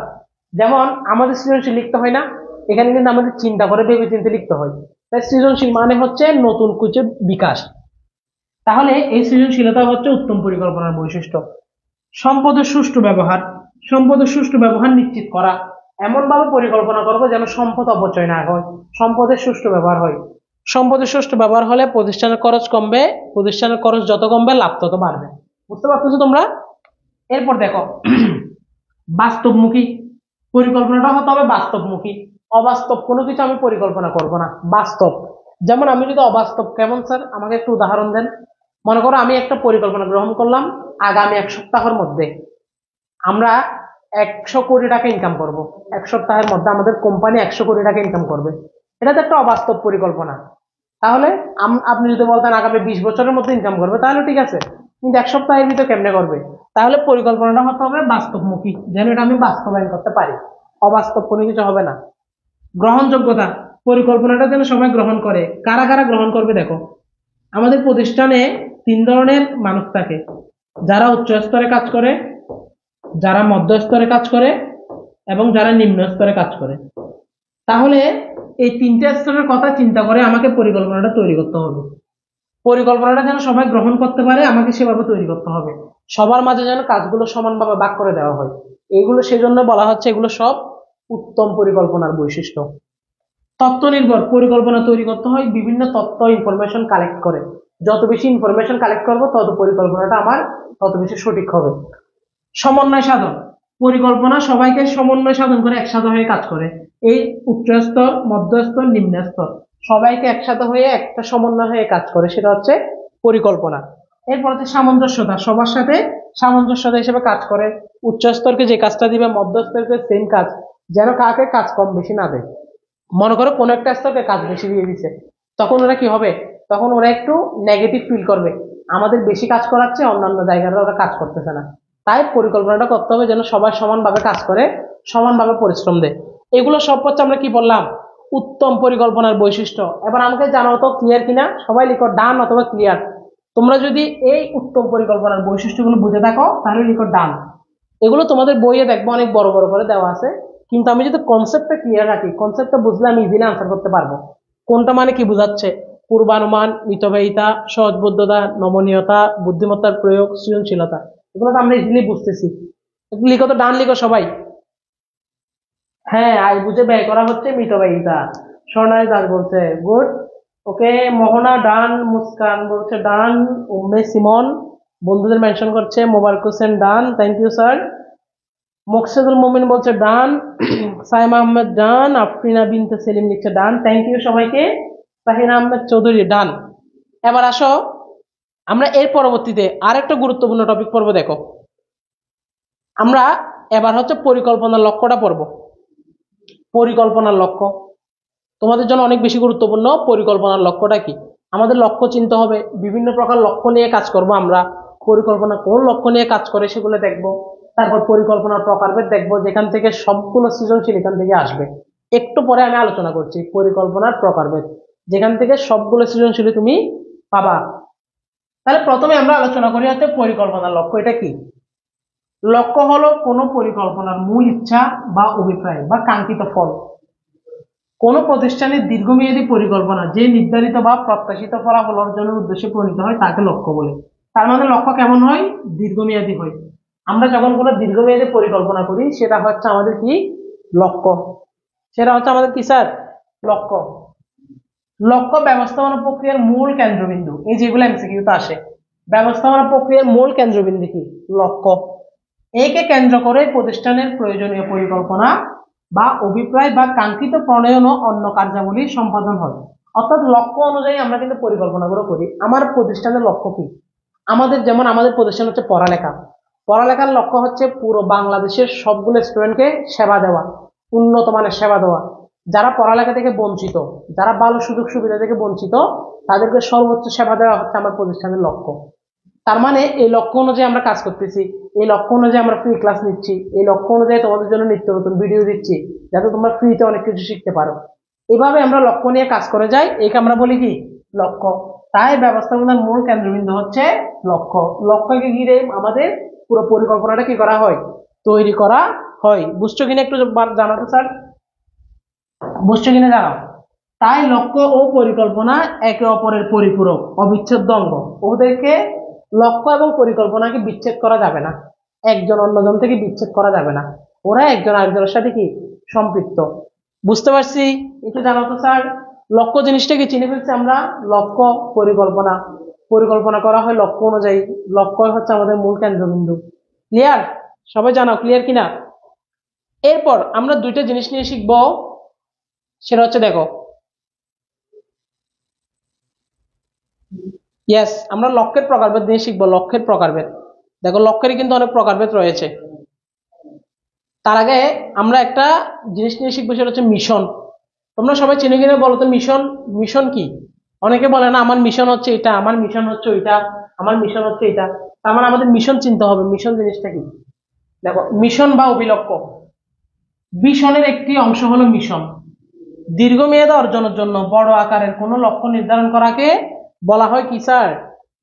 যেমন আমাদের সৃজনশীল লিখতে হয় না, এখানে কিন্তু আমাদের চিন্তা করে ভেবে চিন্তে লিখতে হয়। তাই সৃজনশীল মানে হচ্ছে নতুন কিছু বিকাশ। তাহলে এই সৃজনশীলতা হচ্ছে উত্তম পরিকল্পনার বৈশিষ্ট্য। সম্পদের সুষ্ঠু ব্যবহার। সম্পদের সুষ্ঠু ব্যবহার নিশ্চিত করা। এমন ভাবে পরিকল্পনা করবো যেন সম্পদ অপচয় না হয়, সম্পদের সুষ্ঠু ব্যবহার হয়। সম্পদের সুষ্ঠু ব্যবহার হলে প্রতিষ্ঠানের খরচ কমবে, প্রতিষ্ঠানের খরচ যত কমবে, লাভ তত বাড়বে। বুঝতে পারতেছো তোমরা? এরপর দেখো, বাস্তবমুখী। পরিকল্পনাটা হতে হবে বাস্তবমুখী। অবাস্তব কোনো কিছু আমি পরিকল্পনা করব না, বাস্তব। যেমন আমি যদি অবাস্তব, কেমন স্যার আমাকে একটু উদাহরণ দেন। মনে করো আমি একটা পরিকল্পনা গ্রহণ করলাম, আগামী 1 সপ্তাহের মধ্যে আমরা 100 কোটি টাকা ইনকাম করব। 1 সপ্তাহের মধ্যে আমাদের কোম্পানি 100 কোটি টাকা ইনকাম করবে। এটা তো একটা অবাস্তব পরিকল্পনা। তাহলে আপনি যদি বলতেন আগামী 20 বছরের মধ্যে ইনকাম করবে, তাহলে ঠিক আছে। কিন্তু 1 সপ্তাহের ভিতরে কেমনে করবে? তাহলে পরিকল্পনাটা হতে হবে বাস্তবমুখী, যেন এটা আমি বাস্তবায়ন করতে পারি। অবাস্তব কোনো কিছু হবে না। গ্রহণযোগ্যতা। পরিকল্পনাটা যেন সবাই গ্রহণ করে। কারা কারা গ্রহণ করবে দেখো, আমাদের প্রতিষ্ঠানে 3 ধরনের মানুষ থাকে। যারা উচ্চ স্তরে কাজ করে, যারা মধ্য স্তরে কাজ করে, এবং যারা নিম্ন স্তরে কাজ করে। তাহলে এই 3টে স্তরের কথা চিন্তা করে আমাকে পরিকল্পনাটা তৈরি করতে হবে। পরিকল্পনাটা যেন সবাই গ্রহণ করতে পারে, আমাকে সেভাবে তৈরি করতে হবে। সবার মাঝে যেন কাজগুলো সমানভাবে ভাগ করে দেওয়া হয়। এইগুলো সেজন্য বলা হচ্ছে, এগুলো সব উত্তম পরিকল্পনার বৈশিষ্ট্য। তথ্য নির্ভর পরিকল্পনা তৈরি করতে হয় বিভিন্ন তথ্য, ইনফরমেশন কালেক্ট করে। যত বেশি ইনফরমেশন কালেক্ট করবো, তত পরিকল্পনাটা আমার তত বেশি সঠিক হবে। সমন্বয় সাধন। পরিকল্পনা সবাইকে সমন্বয় সাধন করে একসাথে হয়ে কাজ করে। এই উচ্চ স্তর, মধ্য স্তর, নিম্ন স্তর সবাইকে একসাথে হয়ে একটা সমন্বয় হয়ে কাজ করে, সেটা হচ্ছে পরিকল্পনা। এরপর হচ্ছে সামঞ্জস্যতা। সবার সাথে সামঞ্জস্যতা হিসেবে কাজ করে। উচ্চ স্তরকে যে কাজটা দিবে, মধ্য স্তরকে সেম কাজ, যেন কাকে কাজ কম বেশি না দেয়। মনে করো কোনো একটা স্তরকে কাজ বেশি দিয়ে দিচ্ছে, তখন ওরা কি হবে? তখন ওরা একটু নেগেটিভ ফিল করবে, আমাদের বেশি কাজ করাচ্ছে, অন্যান্য জায়গায় ওরা কাজ করতেছে না। তাই পরিকল্পনাটা করতে হবে যেন সবাই সমানভাবে কাজ করে, সমানভাবে পরিশ্রম দেয়। এগুলো সব হচ্ছে আমরা কি বললাম, উত্তম পরিকল্পনার বৈশিষ্ট্য। এবার আমাকে জানাও তো ক্লিয়ার কিনা, সবাই লিখো ডান অথবা ক্লিয়ার। তোমরা যদি এই উত্তম পরিকল্পনার বৈশিষ্ট্যগুলো বুঝে থাকো, তাহলে লিখো ডান। এগুলো তোমাদের বইয়ে দেখবো অনেক বড় বড় করে দেওয়া আছে। কিন্তু আমি যদি কনসেপ্টটা ক্লিয়ার রাখি, কনসেপ্টটা বুঝলে আমি ইজিলি আনসার করতে পারবো। কোনটা মানে কি বোঝাচ্ছে? পূর্বানুমান, মিতব্যয়িতা, সহজবোধ্যতা, নমনীয়তা, বুদ্ধিমত্তার প্রয়োগ, সৃজনশীলতা, এগুলো তো আমরা ইজিলি বুঝতেছি। লিখো তো ডান, লিখো সবাই। হ্যাঁ, আয় বুঝে ব্যয় করা হচ্ছে মিতব্যয়িতা। স্বর্ণালী দাস বলছে গুড। ওকে, মোহনা ডান, মুস্কান বলছে ডান, উম্মে সিমন বন্ধুদের মেনশন করছে, মোবারক হোসেন ডান, থ্যাংক ইউ স্যার। মোকসেদুল মুমিন বলছে ডান, সাইমা আহমেদ ডান, আফরিনা বিনতে সেলিম লিখছে ডান, থ্যাংক ইউ সবাইকে। তাহিনা আহমেদ চৌধুরী ডান। এবার আসো, আমরা এর পরবর্তীতে আরেকটা গুরুত্বপূর্ণ টপিক পড়বো। দেখো, আমরা এবার হচ্ছে পরিকল্পনার লক্ষ্যটা পড়বো। পরিকল্পনার লক্ষ্য তোমাদের জন্য অনেক বেশি গুরুত্বপূর্ণ। পরিকল্পনার লক্ষ্যটা কি? আমাদের লক্ষ্য চিন্তা হবে, বিভিন্ন প্রকার লক্ষ্য নিয়ে কাজ করব আমরা। পরিকল্পনা কোন লক্ষ্য নিয়ে কাজ করে সেগুলো দেখব। তারপর পরিকল্পনার প্রকারভেদ দেখব, যেখান থেকে সবগুলো সৃজনশীল এখান থেকে আসবে। একটু পরে আমি আলোচনা করছি পরিকল্পনার প্রকারভেদ, যেখান থেকে সবগুলো সৃজনশীল তুমি পাবা। তাহলে প্রথমে আমরা আলোচনা করি হচ্ছে পরিকল্পনার লক্ষ্য। এটা কি? লক্ষ্য হলো কোনো পরিকল্পনার মূল ইচ্ছা বা অভিপ্রায় বা কাঙ্ক্ষিত ফল। কোন প্রতিষ্ঠানের দীর্ঘমেয়াদী পরিকল্পনা যে নির্ধারিত বা প্রত্যাশিত ফলাফল অর্জনের উদ্দেশ্যে প্রণীত হয় তাকে লক্ষ্য বলে। তার মানে লক্ষ্য কেমন হয়? দীর্ঘমেয়াদী হয়। আমরা যখন কোনো দীর্ঘমেয়াদী পরিকল্পনা করি সেটা হচ্ছে আমাদের কি? লক্ষ্য। সেটা হচ্ছে আমাদের কি স্যার? লক্ষ্য। লক্ষ্য ব্যবস্থাপনা প্রক্রিয়ার মূল কেন্দ্রবিন্দু, এই যেগুলো এমসিকিউতে আসে। ব্যবস্থাপনা প্রক্রিয়ার মূল কেন্দ্রবিন্দু কি? লক্ষ্য। একে কেন্দ্র করে প্রতিষ্ঠানের প্রয়োজনীয় পরিকল্পনা বা অভিপ্রায় বা কাঙ্ক্ষিত প্রণয়ন ও অন্য কার্যাবলী সম্পাদন হয়। অর্থাৎ লক্ষ্য অনুযায়ী আমরা কিন্তু পরিকল্পনাগুলো করি। আমার প্রতিষ্ঠানের লক্ষ্য কি? যেমন আমাদের প্রতিষ্ঠান হচ্ছে পড়ালেখা। পড়ালেখার লক্ষ্য হচ্ছে পুরো বাংলাদেশের সবগুলো স্টুডেন্টকে সেবা দেওয়া, উন্নত মানের সেবা দেওয়া। যারা পড়ালেখা থেকে বঞ্চিত, যারা ভালো সুযোগ সুবিধা থেকে বঞ্চিত, তাদেরকে সর্বোচ্চ সেবা দেওয়া হচ্ছে আমার প্রতিষ্ঠানের লক্ষ্য। তার মানে এই লক্ষ্য অনুযায়ী আমরা কাজ করতেছি, এই লক্ষ্য অনুযায়ী আমরা ফ্রি ক্লাস নিচ্ছি, এই লক্ষ্য অনুযায়ী তোমাদের জন্য নিত্য নতুন ভিডিও দিচ্ছি যাতে তোমরা ফ্রিতে অনেক কিছু শিখতে পারো। এভাবে আমরা লক্ষ্য নিয়ে কাজ করে যাই, একে আমরা বলি কি? লক্ষ্য। তাই ব্যবস্থাপনার মূল কেন্দ্রবিন্দু হচ্ছে লক্ষ্য। লক্ষ্যকে ঘিরে আমাদের পুরো পরিকল্পনাটা কি করা হয়? তৈরি করা হয়। বুঝছো কিনা একটু জানাতো স্যার? বুঝছো কিনা জানাও। তাই লক্ষ্য ও পরিকল্পনা একে অপরের পরিপূরক, অবিচ্ছেদ্য অঙ্গ। ওদেরকে, লক্ষ্য এবং পরিকল্পনাকে বিচ্ছেদ করা যাবে না, একজন অন্যজন থেকে বিচ্ছেদ করা যাবে না। ওরা একজন আরেকজনের সাথে কি? সম্পৃক্ত। বুঝতে পারছি? একটু জানাও তো স্যার। লক্ষ্য জিনিসটাকে চিনে ফেলছি আমরা। লক্ষ্য, পরিকল্পনা, পরিকল্পনা করা হয় লক্ষ্য অনুযায়ী। লক্ষ্য হচ্ছে আমাদের মূল কেন্দ্রবিন্দু। ক্লিয়ার? সবাই জানাও ক্লিয়ার কিনা? এরপর আমরা দুইটা জিনিস নিয়ে শিখবো। সেটা হচ্ছে, দেখো, ইয়েস, আমরা লক্ষ্যের প্রকারভেদ নিয়ে শিখবো। লক্ষ্যের প্রকারভেদ, দেখো লক্ষ্যের কিন্তু অনেক প্রকারভেদ রয়েছে। তার আগে আমরা একটা জিনিস নিয়ে শিখবো, সেটা হচ্ছে মিশন। তোমরা সবাই চিনে কিনে বলো তো মিশন? মিশন কি? অনেকে বলে না আমার মিশন হচ্ছে এটা, আমার মিশন হচ্ছে ওইটা, আমার মিশন হচ্ছে এটা। তার মানে আমাদের মিশন চিনতে হবে। মিশন জিনিসটা কি? দেখো, মিশন বা অভিলক্ষ্য, মিশনের একটি অংশ হলো মিশন। দীর্ঘমেয়াদে অর্জনের জন্য বড় আকারের কোনো লক্ষ্য নির্ধারণ করাকে বলা হয় কি স্যার?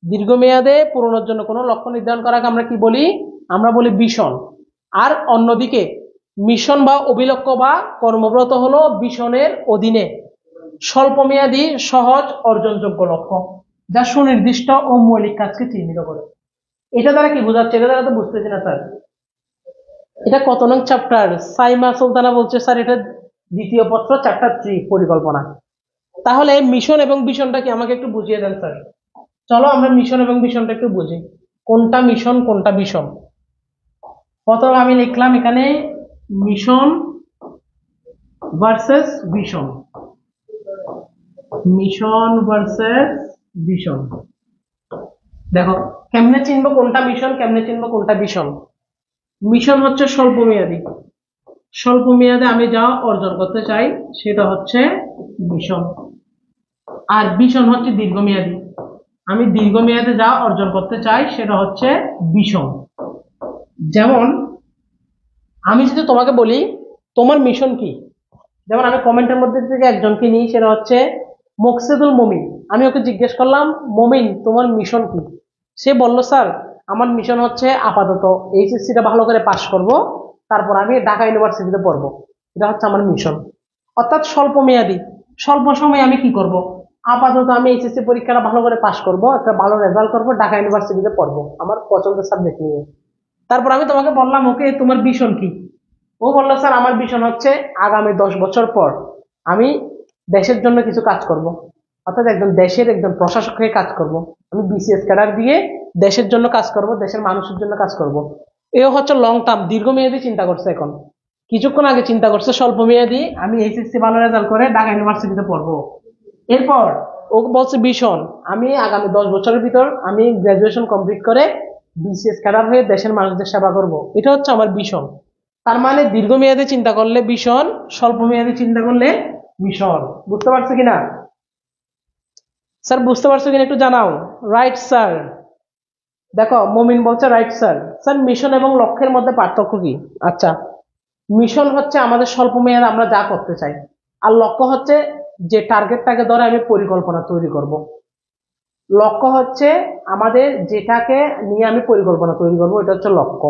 দীর্ঘমেয়াদে পূরণের জন্য কোনো লক্ষ্য নির্ধারণ করাকে আমরা কি বলি? আমরা বলি মিশন। আর অন্যদিকে মিশন বা অভিলক্ষ্য বা কর্মব্রত হলো মিশনের অধীনে স্বল্পমেয়াদী সহজ অর্জনযোগ্য লক্ষ্য, যা সুনির্দিষ্ট ও মৌলিক কাজকে চিহ্নিত করে। এটা দ্বারা কি বোঝাচ্ছে? এটা দ্বারা তো বুঝতেছি না স্যার। এটা কত নং চ্যাপ্টার? সাইমা সুলতানা বলছে স্যার এটা দ্বিতীয় পত্র, চ্যাপ্টার 3, পরিকল্পনা। তাহলে মিশন এবং ভিশনটা কি আমাকে একটু বুঝিয়ে দেন স্যার। চলো আমরা মিশন এবং ভিশনটা একটু বুঝি। কোনটা মিশন, কোনটা ভিশন? প্রথমে আমি লিখলাম এখানে mission versus vision. Mission versus vision. দেখো কেমনে চিনবো কোনটা মিশন, কেমনে চিনবো কোনটা ভিশন? মিশন হচ্ছে স্বল্প মেয়াদী। স্বল্প মেয়াদে আমি যা অর্জন করতে চাই সেটা হচ্ছে মিশন। আর ভিশন হচ্ছে দীর্ঘমেয়াদী। আমি দীর্ঘমেয়াদে যা অর্জন করতে চাই সেটা হচ্ছে ভিশন। যেমন আমি যদি তোমাকে বলি তোমার মিশন কি, যেমন আমি কমেন্টের মধ্যে থেকে একজনকে নিই, সেটা হচ্ছে মকসেদুল মমিন। আমি ওকে জিজ্ঞেস করলাম মমিন তোমার মিশন কি? সে বলল স্যার আমার মিশন হচ্ছে আপাতত এইচএসসিটা ভালো করে পাশ করব, তারপর আমি ঢাকা ইউনিভার্সিটিতে পড়বো। এটা হচ্ছে আমার মিশন। অর্থাৎ স্বল্প মেয়াদী, স্বল্প সময়ে আমি কি করব? আপাতত আমি এইচএসসি পরীক্ষাটা ভালো করে পাশ করব, একটা ভালো রেজাল্ট করব, ঢাকা ইউনিভার্সিটিতে পড়বো আমার পছন্দের সাবজেক্ট নিয়ে। তারপর আমি তোমাকে বললাম ওকে তোমার ভিশন কি? ও বললো স্যার আমার ভিশন হচ্ছে আগামী 10 বছর পর আমি দেশের জন্য কিছু কাজ করব, অর্থাৎ একজন প্রশাসক হয়ে কাজ করব। আমি বিসিএস ক্যাডার দিয়ে দেশের জন্য কাজ করব, দেশের মানুষের জন্য কাজ করব। এ হচ্ছে লং টার্ম, দীর্ঘমেয়াদী চিন্তা করছে। এখন কিছুক্ষণ আগে চিন্তা করছে স্বল্প মেয়াদী, আমি এইচএসসি ভালো রেজাল্ট করে ঢাকা ইউনিভার্সিটিতে পড়বো। এরপর ও বলছে ভিশন আমি আগামী 10 বছরের ভিতর আমি গ্রাজুয়েশন কমপ্লিট করে বিসিএস ক্যাডার হয়ে দেশের মানুষদের সেবা করব। এটা হচ্ছে আমার ভিশন। তার মানে দীর্ঘমেয়াদী চিন্তা করলে ভিশন, স্বল্প মেয়াদী চিন্তা করলে মিশন। বুঝতে পারছো কিনা স্যার? বুঝতে পারছো কিনা একটু জানাও। Right sir. দেখো মমিন বলছে রাইট স্যার। স্যার মিশন এবং লক্ষ্যের মধ্যে পার্থক্য কি? আচ্ছা, মিশন হচ্ছে আমাদের স্বল্প মেয়াদে আমরা যা করতে চাই, আর লক্ষ্য হচ্ছে যে টার্গেটটাকে ধরে আমি পরিকল্পনা তৈরি করব। লক্ষ্য হচ্ছে আমাদের যেটাকে নিয়ে আমি পরিকল্পনা তৈরি করবো, এটা হচ্ছে লক্ষ্য।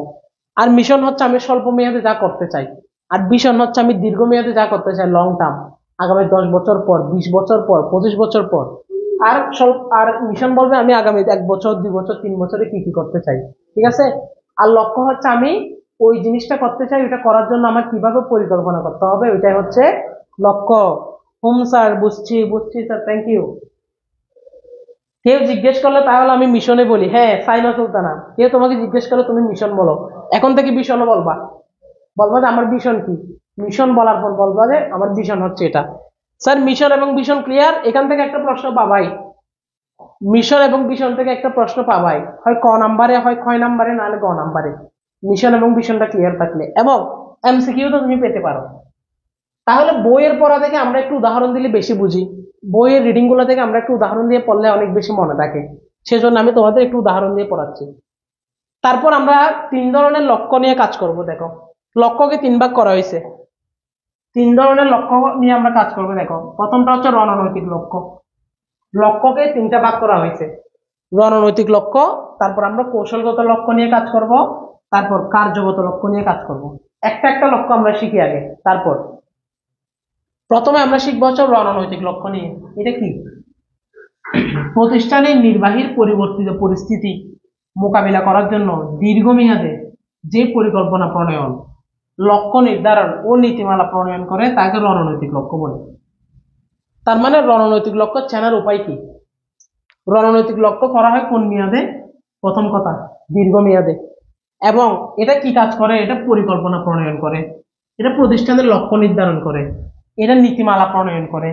আর মিশন হচ্ছে আমি স্বল্প মেয়াদে যা করতে চাই, আর ভিশন হচ্ছে আমি দীর্ঘমেয়াদে যা করতে চাই, লং টার্ম, আগামী 10 বছর পর, 20 বছর পর, 25 বছর পর। আর মিশন বলবে আমি আগামী 1 বছর 2 বছর 3 বছরে কি কি করতে চাই, ঠিক আছে। আর লক্ষ্য হচ্ছে আমি ওই জিনিসটা করতে চাই, ওইটা করার জন্য আমার কিভাবে পরিকল্পনা করতে হবে, ওইটাই হচ্ছে লক্ষ্য। হুম স্যার, বুঝছি বুঝছি স্যার, থ্যাংক ইউ। কেউ জিজ্ঞেস করলে তাহলে আমি মিশনে বলি, হ্যাঁ সাইমা সুলতানা, কেউ তোমাকে জিজ্ঞেস করলে তুমি মিশন বলো, এখন থেকে মিশনও বলবা, বলবা যে আমার মিশন কি। মিশন বলার পর বলবা যে আমার মিশন হচ্ছে এটা। স্যার মিশন এবং ভিশন ক্লিয়ার? এখান থেকে একটা প্রশ্ন পাবাই, মিশন এবং ভিশন থেকে একটা প্রশ্ন পাবাই, হয় ক নাম্বারে, হয় ক্ষয় নাম্বারে, নাহলে গ নাম্বারে। মিশন এবং ভিশনটা ক্লিয়ার থাকলে, এবং এমসিকিউ তো তুমি পেতে পারো। তাহলে বইয়ের পড়া থেকে আমরা একটু উদাহরণ দিলে বেশি বুঝি, বইয়ের রিডিং গুলো থেকে আমরা একটু উদাহরণ দিয়ে পড়লে অনেক বেশি মনে থাকে, সেজন্য আমি তোমাদের একটু উদাহরণ দিয়ে পড়াচ্ছি। তারপর আমরা 3 ধরনের লক্ষ্য নিয়ে কাজ করব। দেখো, লক্ষ্যকে 3 ভাগ করা হয়েছে, 3 ধরনের লক্ষ্য নিয়ে আমরা কাজ করবো। দেখো, প্রথমটা হচ্ছে রণনৈতিক লক্ষ্য। লক্ষ্যকে 3টা ভাগ করা হয়েছে, রণনৈতিক লক্ষ্য, তারপর আমরা কৌশলগত লক্ষ্য নিয়ে কাজ করব, তারপর কার্যগত লক্ষ্য নিয়ে কাজ করব। একটা একটা লক্ষ্য আমরা শিখি আগে, তারপর প্রথমে আমরা শিখবো হচ্ছে রণনৈতিক লক্ষ্য নিয়ে। এটা কি? প্রতিষ্ঠানের নির্বাহীর পরিবর্তিত পরিস্থিতি মোকাবিলা করার জন্য দীর্ঘমেয়াদে যে পরিকল্পনা প্রণয়ন, লক্ষ্য নির্ধারণ ও নীতিমালা প্রণয়ন করে তাকে রণনৈতিক লক্ষ্য বলে। তার মানে রণনৈতিক লক্ষ্য চেনার উপায় কি? রণনৈতিক লক্ষ্য করা হয় কোন মেয়াদে? প্রথম কথা, দীর্ঘমেয়াদে। এবং এটা কি কাজ করে? এটা পরিকল্পনা প্রণয়ন করে, এটা প্রতিষ্ঠানের লক্ষ্য নির্ধারণ করে, এটা নীতিমালা প্রণয়ন করে,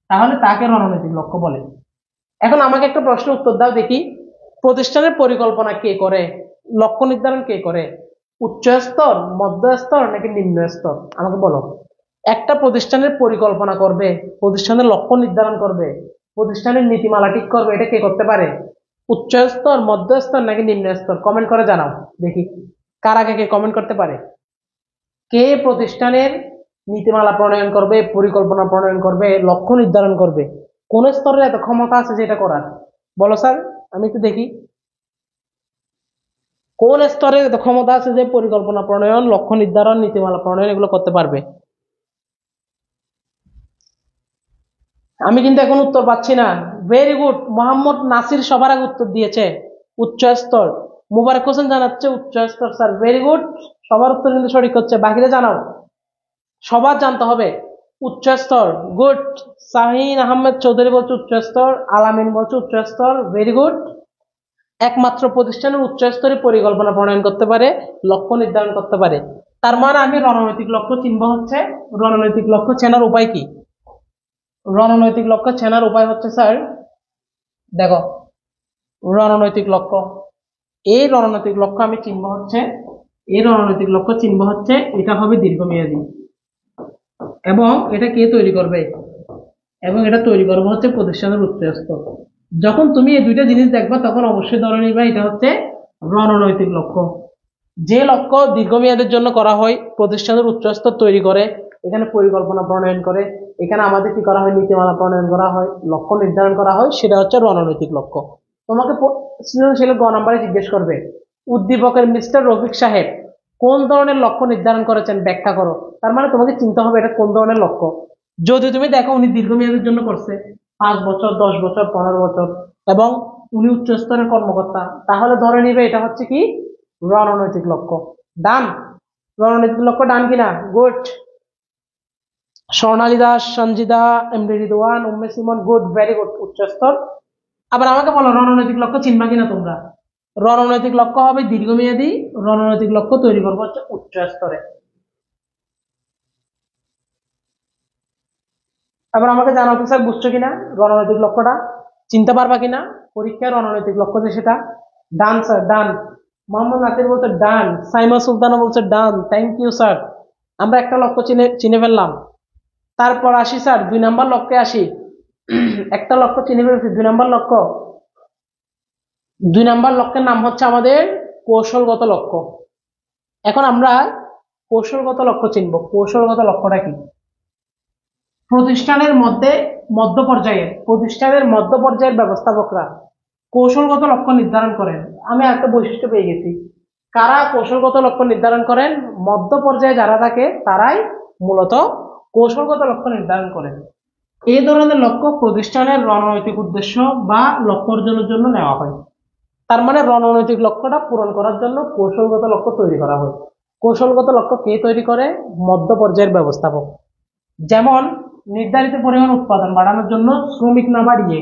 তাহলে তাকে রণনৈতিক লক্ষ্য বলে। এখন আমাকে একটা প্রশ্ন উত্তর দাও দেখি, প্রতিষ্ঠানের পরিকল্পনা কে করে, লক্ষ্য নির্ধারণ কে করে? উচ্চ স্তর, মধ্য স্তর, নাকি নিম্ন স্তর? আমাকে বলো। একটা প্রতিষ্ঠানের পরিকল্পনা করবে, প্রতিষ্ঠানের লক্ষ্য নির্ধারণ করবে, প্রতিষ্ঠানের নীতিমালা ঠিক করবে, এটা কে করতে পারে? উচ্চ স্তর, মধ্য স্তর, নাকি নিম্ন স্তর? কমেন্ট করে জানাও দেখি, কার আগে কে কমেন্ট করতে পারে। কে প্রতিষ্ঠানের নীতিমালা প্রণয়ন করবে, পরিকল্পনা প্রণয়ন করবে, লক্ষ্য নির্ধারণ করবে? কোন স্তরের এত ক্ষমতা আছে যেটা করার? বলো স্যার, আমি একটু দেখি কোন স্তরে এত ক্ষমতা আছে যে পরিকল্পনা প্রণয়ন, লক্ষ্য নির্ধারণ, নীতিমালা প্রণয়ন এগুলো করতে পারবে। আমি কিন্তু এখন উত্তর পাচ্ছি না। ভেরি গুড, মোহাম্মদ নাসির সবার আগে উত্তর দিয়েছে, উচ্চ স্তর। মুবারক হোসেন জানাচ্ছে উচ্চ স্তর। স্যার ভেরি গুড, সবার উত্তর কিন্তু সঠিক হচ্ছে, বাকিরা জানাও, সবার জানতে হবে উচ্চ স্তর। গুড। শাহিন আহমেদ চৌধুরী বলছে উচ্চ স্তর, আলামিন বলছে উচ্চ স্তর, ভেরি গুড। একমাত্র প্রতিষ্ঠানের উচ্চ স্তরে পরিকল্পনা প্রণয়ন করতে পারে, লক্ষ্য নির্ধারণ করতে পারে। তার মানে আমি রণনৈতিক লক্ষ্য চিনব হচ্ছে, রণনৈতিক লক্ষ্য চেনার উপায় কি? রণনৈতিক লক্ষ্য চেনার উপায় হচ্ছে স্যার, দেখো, রণনৈতিক লক্ষ্য, এই রণনৈতিক লক্ষ্য আমি চিনব হচ্ছে, এই রণনৈতিক লক্ষ্য চিনব হচ্ছে এটা হবে দীর্ঘমেয়াদী, এবং এটা কে তৈরি করবে? এবং এটা তৈরি করবো হচ্ছে প্রতিষ্ঠানের উচ্চ স্তর। যখন তুমি এই দুইটা জিনিস দেখবা তখন অবশ্যই ধরে নিবা এটা হচ্ছে রণনৈতিক লক্ষ্য। যে লক্ষ্য দীর্ঘমেয়াদের জন্য করা হয়, প্রতিষ্ঠানের উচ্চ স্তর তৈরি করে, এখানে পরিকল্পনা প্রণয়ন করে, এখানে আমাদের কি করা হয়, নীতিমালা প্রণয়ন করা হয়, লক্ষ্য নির্ধারণ করা হয়, সেটা হচ্ছে রণনৈতিক লক্ষ্য। তোমাকে সৃজনশীল গ নাম্বারে জিজ্ঞেস করবে, উদ্দীপকের মিস্টার রফিক সাহেব কোন ধরনের লক্ষ্য নির্ধারণ করেছেন, ব্যাখ্যা করো। তার মানে তোমাকে চিন্তা হবে এটা কোন ধরনের লক্ষ্য। যদি তুমি দেখো উনি দীর্ঘমেয়াদের জন্য করছে, 5 বছর, 10 বছর, 15 বছর, এবং উনি উচ্চ স্তরের কর্মকর্তা, তাহলে ধরে নিবে এটা হচ্ছে কি, রণনৈতিক লক্ষ্য। ডান? রণনৈতিক লক্ষ্য ডান কিনা? Good. Swarnali Das, Sanjida, MD Ridwan, Umme Simon, good, very good, উচ্চ স্তর। আবার আমাকে বলো রণনৈতিক লক্ষ্য চিনবা কিনা তোমরা? রণনৈতিক লক্ষ্য হবে দীর্ঘমেয়াদী, রণনৈতিক লক্ষ্য তৈরি করবো হচ্ছে উচ্চ স্তরে। আবার আমাকে জানাও তো স্যার বুঝছো কিনা, রণনৈতিক লক্ষ্যটা চিনতে পারবা কিনা পরীক্ষায়, রণনৈতিক লক্ষ্য যে সেটা। ডান স্যার, ডান। মোহাম্মদ নাসির বলছে ডান, সাইমা সুলতানা বলছে ডান, থ্যাংক ইউ স্যার। আমরা একটা লক্ষ্য চিনে চিনে ফেললাম। তারপর আসি স্যার 2 নম্বর লক্ষ্যে আসি। একটা লক্ষ্য চিনে ফেলেছি, 2 নম্বর লক্ষ্য। 2 নম্বর লক্ষ্যের নাম হচ্ছে আমাদের কৌশলগত লক্ষ্য। এখন আমরা কৌশলগত লক্ষ্য চিনব। কৌশলগত লক্ষ্যটা কি? প্রতিষ্ঠানের মধ্য পর্যায়ের ব্যবস্থাপকরা কৌশলগত লক্ষ্য নির্ধারণ করেন। আমি একটা বৈশিষ্ট্য পেয়ে গেছি, কারা কৌশলগত লক্ষ্য নির্ধারণ করেন? মধ্য পর্যায়ে যারা থাকে তারাই মূলত কৌশলগত লক্ষ্য নির্ধারণ করেন। এই ধরনের লক্ষ্য প্রতিষ্ঠানের রণনৈতিক উদ্দেশ্য বা লক্ষ্য অর্জনের জন্য নেওয়া হয়। তার মানে রণনৈতিক লক্ষ্যটা পূরণ করার জন্য কৌশলগত লক্ষ্য তৈরি করা হয়। কৌশলগত লক্ষ্য কে তৈরি করে? মধ্য পর্যায়ের ব্যবস্থাপক। যেমন নির্ধারিত পরিমাণ উৎপাদন বাড়ানোর জন্য শ্রমিক না বাড়িয়ে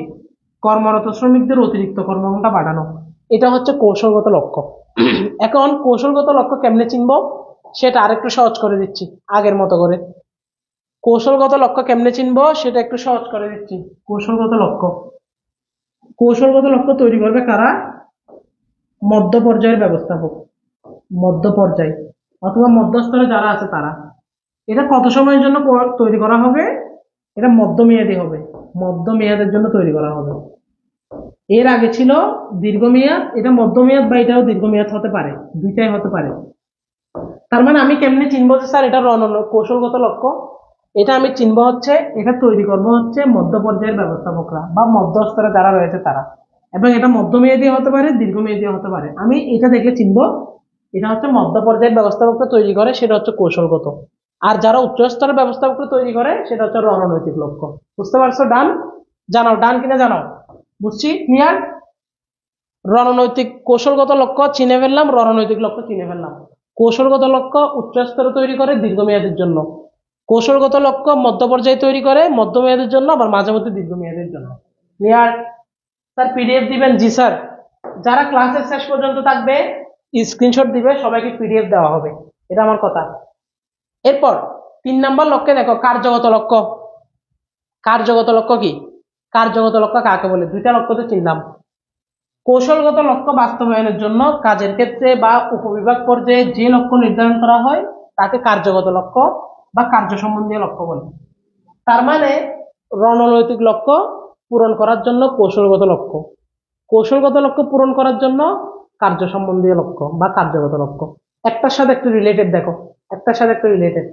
কর্মরত শ্রমিকদের অতিরিক্ত কর্মঘণ্টা বাড়ানো, এটা হচ্ছে কৌশলগত লক্ষ্য। এখন কৌশলগত লক্ষ্য কেমনে চিনব সেটা আরেকটু সহজ করে দিচ্ছি আগের মতো করে। কৌশলগত লক্ষ্য কেমনে চিনব সেটা একটু সহজ করে দিচ্ছি। কৌশলগত লক্ষ্য তৈরি করবে কারা? মধ্য পর্যায়ের ব্যবস্থাপক, মধ্য পর্যায় অথবা মধ্যস্তরে যারা আছে তারা। এটা কত সময়ের জন্য তৈরি করা হবে? এটা মধ্যমেয়াদী হবে, মধ্যমেয়াদের জন্য তৈরি করা হবে। এর আগে ছিল দীর্ঘমেয়াদ, এটা মধ্যমেয়াদ বা এটাও দীর্ঘমেয়াদ হতে পারে, দুইটাই হতে পারে। তার মানে আমি কেমনে চিনবো যে স্যার এটা কৌশলগত লক্ষ্য? এটা আমি চিনবো হচ্ছে, এটা তৈরি করবো হচ্ছে মধ্য পর্যায়ের ব্যবস্থাপকরা বা মধ্যস্তরে যারা রয়েছে তারা, এবং এটা মধ্যমেয়াদী হতে পারে, দীর্ঘমেয়াদী হতে পারে। আমি এটা দেখে চিনবো এটা হচ্ছে মধ্য পর্যায়ের ব্যবস্থাপকরা তৈরি করে, সেটা হচ্ছে কৌশলগত। আর যারা উচ্চ স্তরের ব্যবস্থাপকরা তৈরি করে সেটা হচ্ছে রণনৈতিক লক্ষ্য। বুঝতে পারছো? ডান? জানাও ডান কিনা জানাও। বুঝছি? ক্লিয়ার? রণনৈতিক কৌশলগত লক্ষ্য চিনে ফেললাম, রণনৈতিক লক্ষ্য চিনে ফেললাম। কৌশলগত লক্ষ্য উচ্চ স্তরে তৈরি করে দীর্ঘমেয়াদের জন্য, কৌশলগত লক্ষ্য মধ্য পর্যায়ে তৈরি করে মধ্যমেয়াদের জন্য, আবার মাঝে মধ্যে দীর্ঘমেয়াদের জন্য। ক্লিয়ার? স্যার পিডিএফ দিবেন? জি স্যার। যারা ক্লাসের শেষ পর্যন্ত থাকবে স্ক্রিনশট দিবে, সবাইকে পিডিএফ দেওয়া হবে, এটা আমার কথা। এরপর 3 নম্বর লক্ষ্যে দেখো কার্যগত লক্ষ্য। কার্যগত লক্ষ্য কি? কার্যগত লক্ষ্য কাকে বলে? দুইটা লক্ষ্য তো চিনলাম। কৌশলগত লক্ষ্য বাস্তবায়নের জন্য কাজের ক্ষেত্রে বা উপবিভাগ পর্যায়ে যে লক্ষ্য নির্ধারণ করা হয় তাকে কার্যগত লক্ষ্য বা কার্য সম্বন্ধীয় লক্ষ্য বলে। তার মানে রণনৈতিক লক্ষ্য পূরণ করার জন্য কৌশলগত লক্ষ্য, কৌশলগত লক্ষ্য পূরণ করার জন্য কার্য সম্বন্ধীয় লক্ষ্য বা কার্যগত লক্ষ্য। একটার সাথে একটু রিলেটেড দেখো, একটার সাথে একটু রিলেটেড।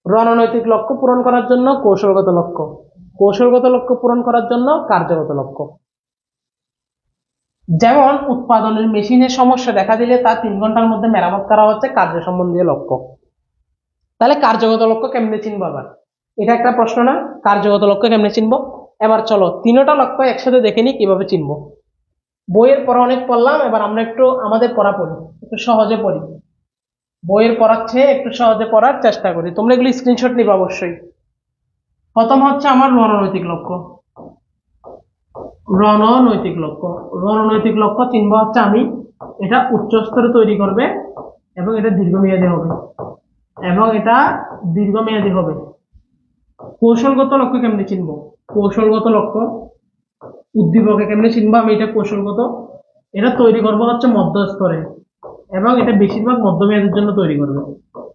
রণনৈতিক লক্ষ্য পূরণ করার জন্য কৌশলগত লক্ষ্য, কৌশলগত লক্ষ্য পূরণ করার জন্য কার্যগত লক্ষ্য। যেমন উৎপাদনের মেশিনের সমস্যা দেখা দিলে তা 3 ঘন্টার মধ্যে মেরামত করা হচ্ছে কার্য সম্বন্ধীয় লক্ষ্য। তাহলে কার্যগত লক্ষ্য কেমনে চিনবো? আবার এটা একটা প্রশ্ন না? কার্যগত লক্ষ্য কেমনে চিনবো? এবার চলো তিনটা লক্ষ্য একসাথে দেখে নি কিভাবে চিনবো। বইয়ের পড়া অনেক পড়লাম, এবার আমরা একটু আমাদের পড়া পড়ি, একটু সহজে পড়ি। বইয়ের পড়াচ্ছে একটু সহজে পড়ার চেষ্টা করি। তোমরা এগুলি স্ক্রিনশট নিবে অবশ্যই। প্রথম হচ্ছে আমার রণনৈতিক লক্ষ্য। রণনৈতিক লক্ষ্য, রণনৈতিক লক্ষ্য চিনবো হচ্ছে আমি, এটা উচ্চ স্তরে তৈরি করবে এবং এটা দীর্ঘমেয়াদী হবে, এবং এটা দীর্ঘমেয়াদী হবে। কৌশলগত লক্ষ্য কেমনে চিনবো? কৌশলগত লক্ষ্য উদ্দীপকে কেমনে চিনবো আমি? এটা কৌশলগত, এটা তৈরি করবো হচ্ছে মধ্য স্তরে, এবং এটা বেশিরভাগ মধ্যমেয়াদের জন্য তৈরি করবে,